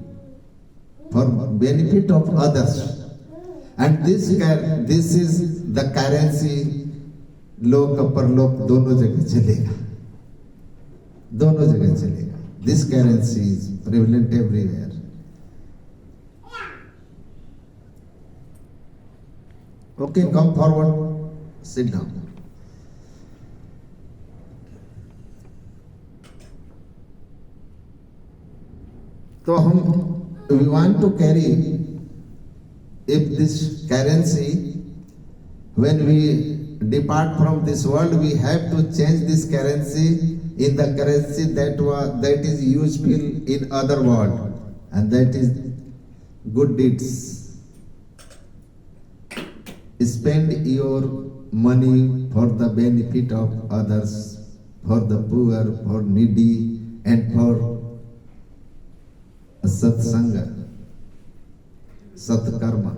for benefit of others. And this is the currency, lok upper lok dono jagah chalega, dono jagah chalega. This currency is prevalent everywhere. Okay, come forward, sit down. So we want to carry, if this currency, when we depart from this world, we have to change this currency in the currency that is useful in other world, and that is good deeds. Spend your money for the benefit of others, for the poor, for needy, and for satsanga, satkarma.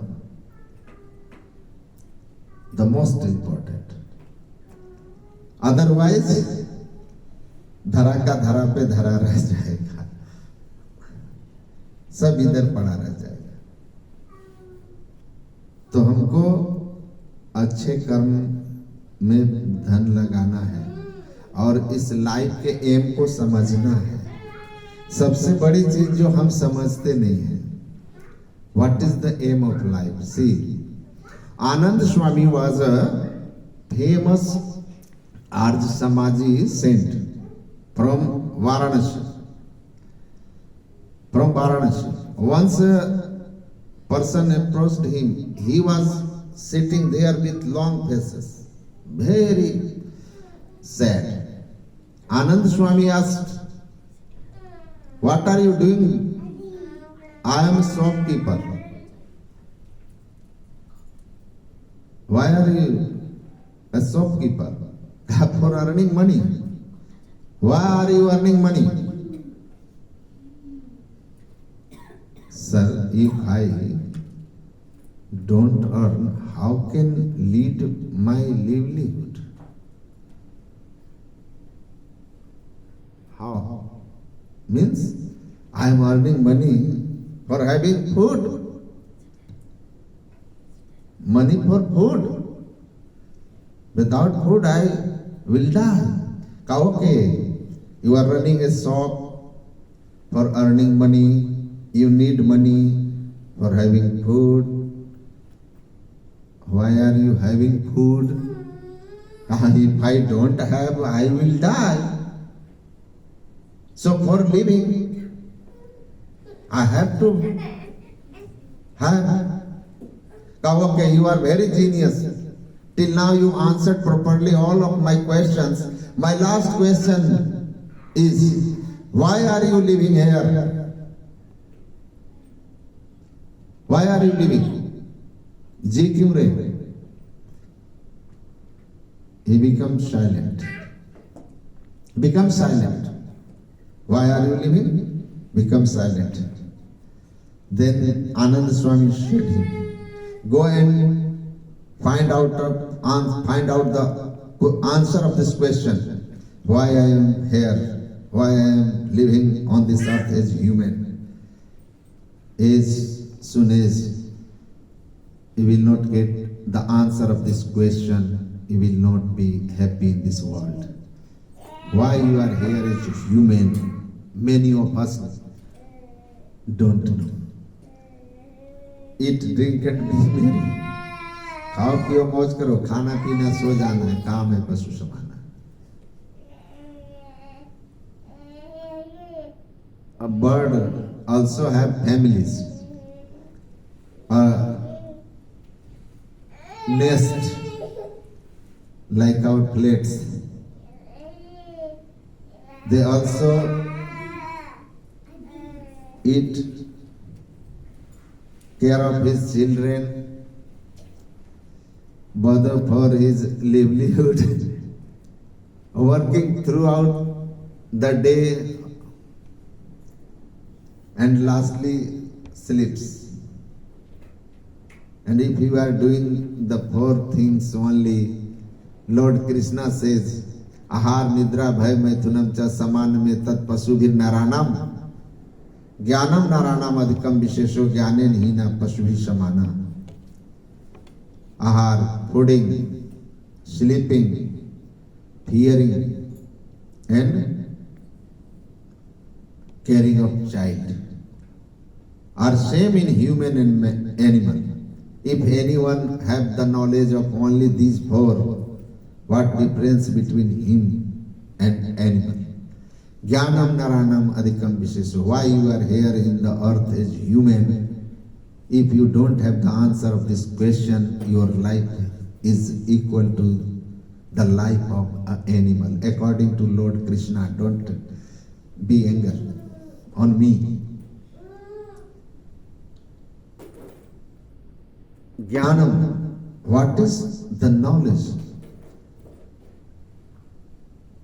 The most important. Otherwise, धरा का धरा पे धरा रह जाएगा, सब इधर पड़ा रह जाएगा. तो हमको अच्छे कर्म में धन लगाना है और इस लाइफ के एम को समझना है. सबसे बड़ी चीज जो हम समझते नहीं है, what is the aim of life. See, Anand Swami was a famous Arya Samaji saint from Varanasi. Once a person approached him. He was sitting there with long faces, very sad. Anand Swami asked, "What are you doing?" "I am a shopkeeper." "Why are you a shopkeeper?" "For earning money." "Why are you earning money?" "Sir, if I don't earn, how can lead my livelihood?" How? Means I am earning money for having food. Money for food. Without food I will die. Okay, you are running a shop for earning money. You need money for having food. Why are you having food? If I don't have, I will die. So for living, I have to have. Okay, you are very genius. Till now you answered properly all of my questions. My last question is, why are you living here? Why are you living? जी क्यों रहे? He becomes silent. Become silent. Why are you living? Become silent. Then Anand Swami said him, "Go and find out the answer of this question. Why I am here? Why I am living on this earth as human? As soon as you will not get the answer of this question, you will not be happy in this world. Why you are here as human, many of us don't know. Eat, drink and be merry. खाओ पियो मौज करो, खाना पीना सो जाना है, काम है पशु समाना. A bird also have families. A nest like our plates. They also eat, care of his children, bother for his livelihood, working throughout the day, and lastly sleeps. And if you are doing the four things only, Lord Krishna says, आहार निद्रा भय मैथुनम च समान में तत्पशुभिर नराणाम ज्ञानम नराणाम अधिकम विशेषो ज्ञानेन हीना पशुभिः समाना. आहार, fooding, sleeping, hearing and caring of child are same in human and animal. If anyone have the knowledge of only these four, what difference between him and animal? Jnanam naranam adhikam vishesho. Why you are here in the earth as human? If you don't have the answer of this question, your life is equal to the life of an animal. According to Lord Krishna, don't be angry on me. Jnanam, what is the knowledge?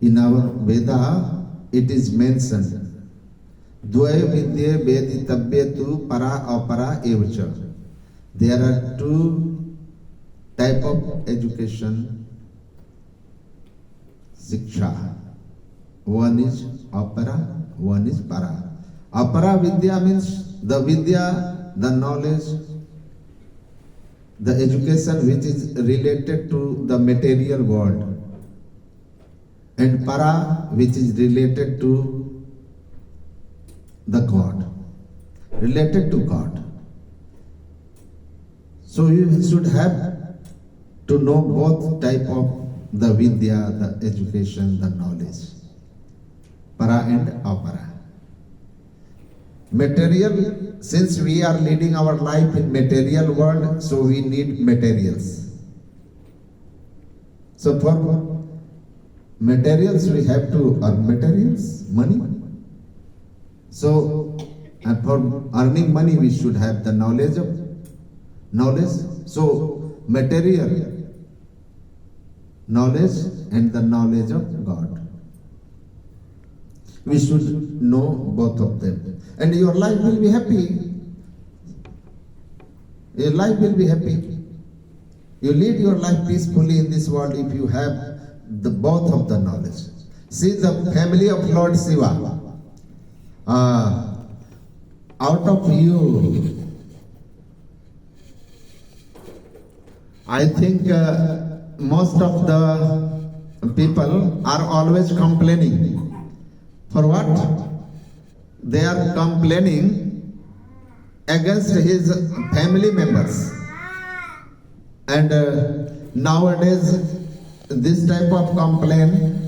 In our Veda, it is mentioned, Dvaya vidya veditabhya tu para apara evacha. There are two type of education, Siksha. One is apara, one is para. Apara vidya means the vidya, the knowledge, the education which is related to the material world, and para which is related to the God, related to God. So you should have to know both type of the vidya, the education, the knowledge, para and apara. Material, since we are leading our life in material world, so we need materials. So for materials we have to earn materials, money. So, and for earning money we should have the knowledge. So material, knowledge and the knowledge of God. We should know both of them. And your life will be happy. Your life will be happy. You lead your life peacefully in this world if you have the both of the knowledge. See the family of Lord Shiva. Out of you, I think most of the people are always complaining. For what? They are complaining against his family members. And nowadays, this type of complaint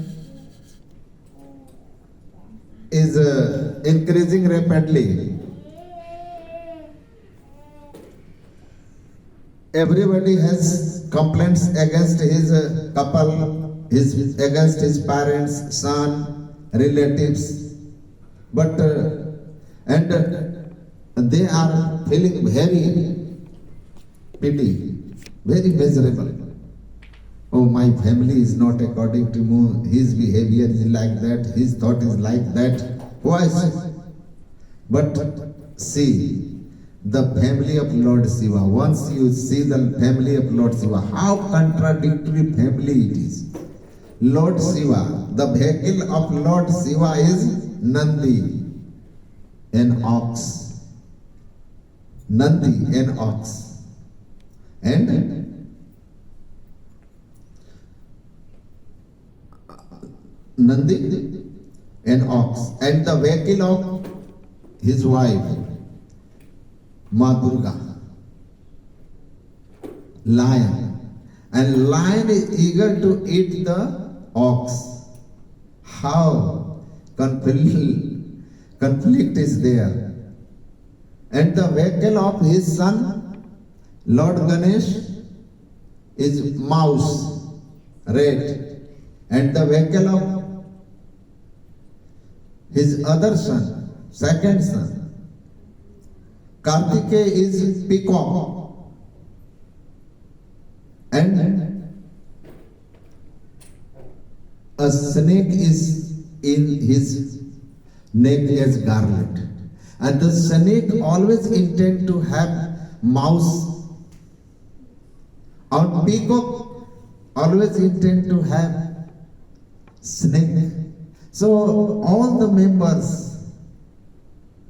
is increasing rapidly. Everybody has complaints against his couple, against his parents, son, relatives, but and they are feeling very pity, very miserable. Oh, my family is not according to me. His behavior is like that. His thought is like that. Why? But see, the family of Lord Shiva. Once you see the family of Lord Shiva, how contradictory family it is. Lord Shiva, the vehicle of Lord Shiva is Nandi, an ox. Nandi, an ox. And Nandi, an ox, and the vehicle of his wife, Ma Durga, lion, and lion is eager to eat the ox. How conflict is there? And the vehicle of his son, Lord Ganesh, is mouse, rat, and the vehicle of his other son, second son, Kartikeya, is peacock, and a snake is in his neck as garland, and the snake always intend to have mouse, or peacock always intend to have snake. So all the members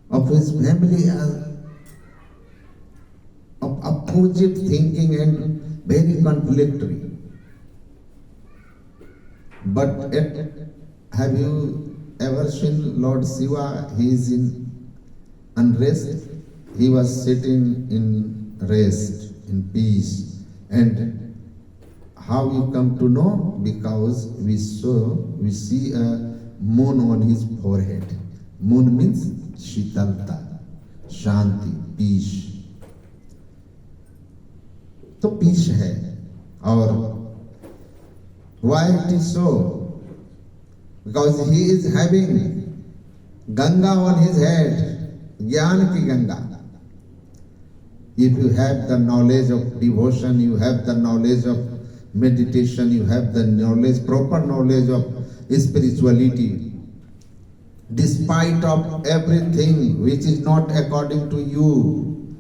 of his family are of opposite thinking and very conflictory. But have you ever seen Lord Shiva? He is in unrest. He was sitting in rest, in peace. And how you come to know? Because we see a moon on his forehead. Moon means Shitalta, Shanti, peace. तो piece है. और why it is so? Because he is having Ganga on his head, ज्ञान की Ganga. If you have the knowledge of devotion, you have the knowledge of meditation, you have the knowledge, proper knowledge of spirituality, despite of everything which is not according to you,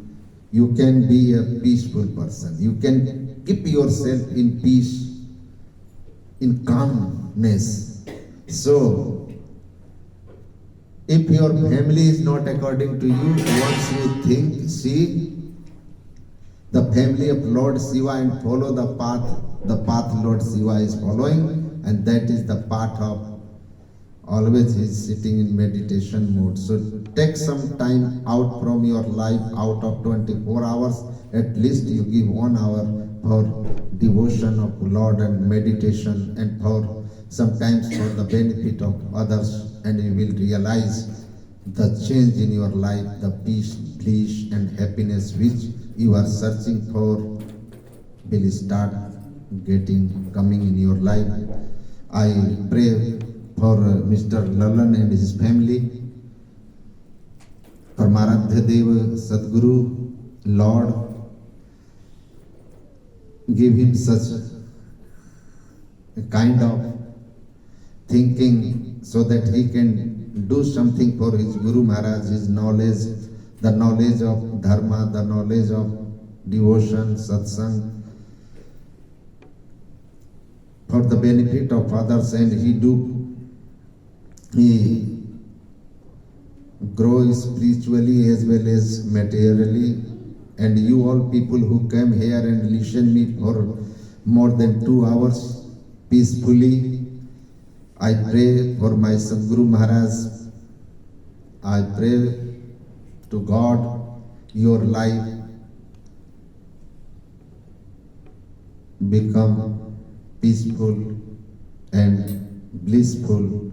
you can be a peaceful person. You can keep yourself in peace, in calmness. So, if your family is not according to you, once you think, see the family of Lord Shiva and follow the path Lord Shiva is following, and that is the path of always he is sitting in meditation mode. So take some time out from your life, out of 24 hours, at least you give 1 hour for devotion of Lord and meditation, and for sometimes for the benefit of others, and you will realize the change in your life, the peace, bliss and happiness which you are searching for will start coming in your life. I pray for Mr. Lalan and his family, for Maradhya Deva Sadguru, Lord, give him such a kind of thinking so that he can do something for his Guru Maharaj, his knowledge, the knowledge of Dharma, the knowledge of devotion, satsang, for the benefit of others, and he grows spiritually as well as materially. And you all people who came here and listen me for more than 2 hours peacefully, I pray for my Sadguru Maharaj. I pray to God your life become peaceful and blissful.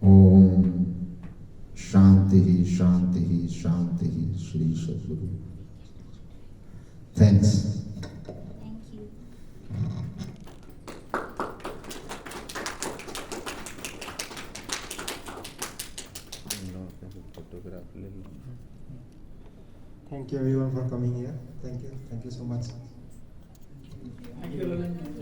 Om Shanti Shanti Shanti Shri Sadguru. Thanks. Thank you. Thank you everyone for coming here. Thank you so much. Thank you, Lalan.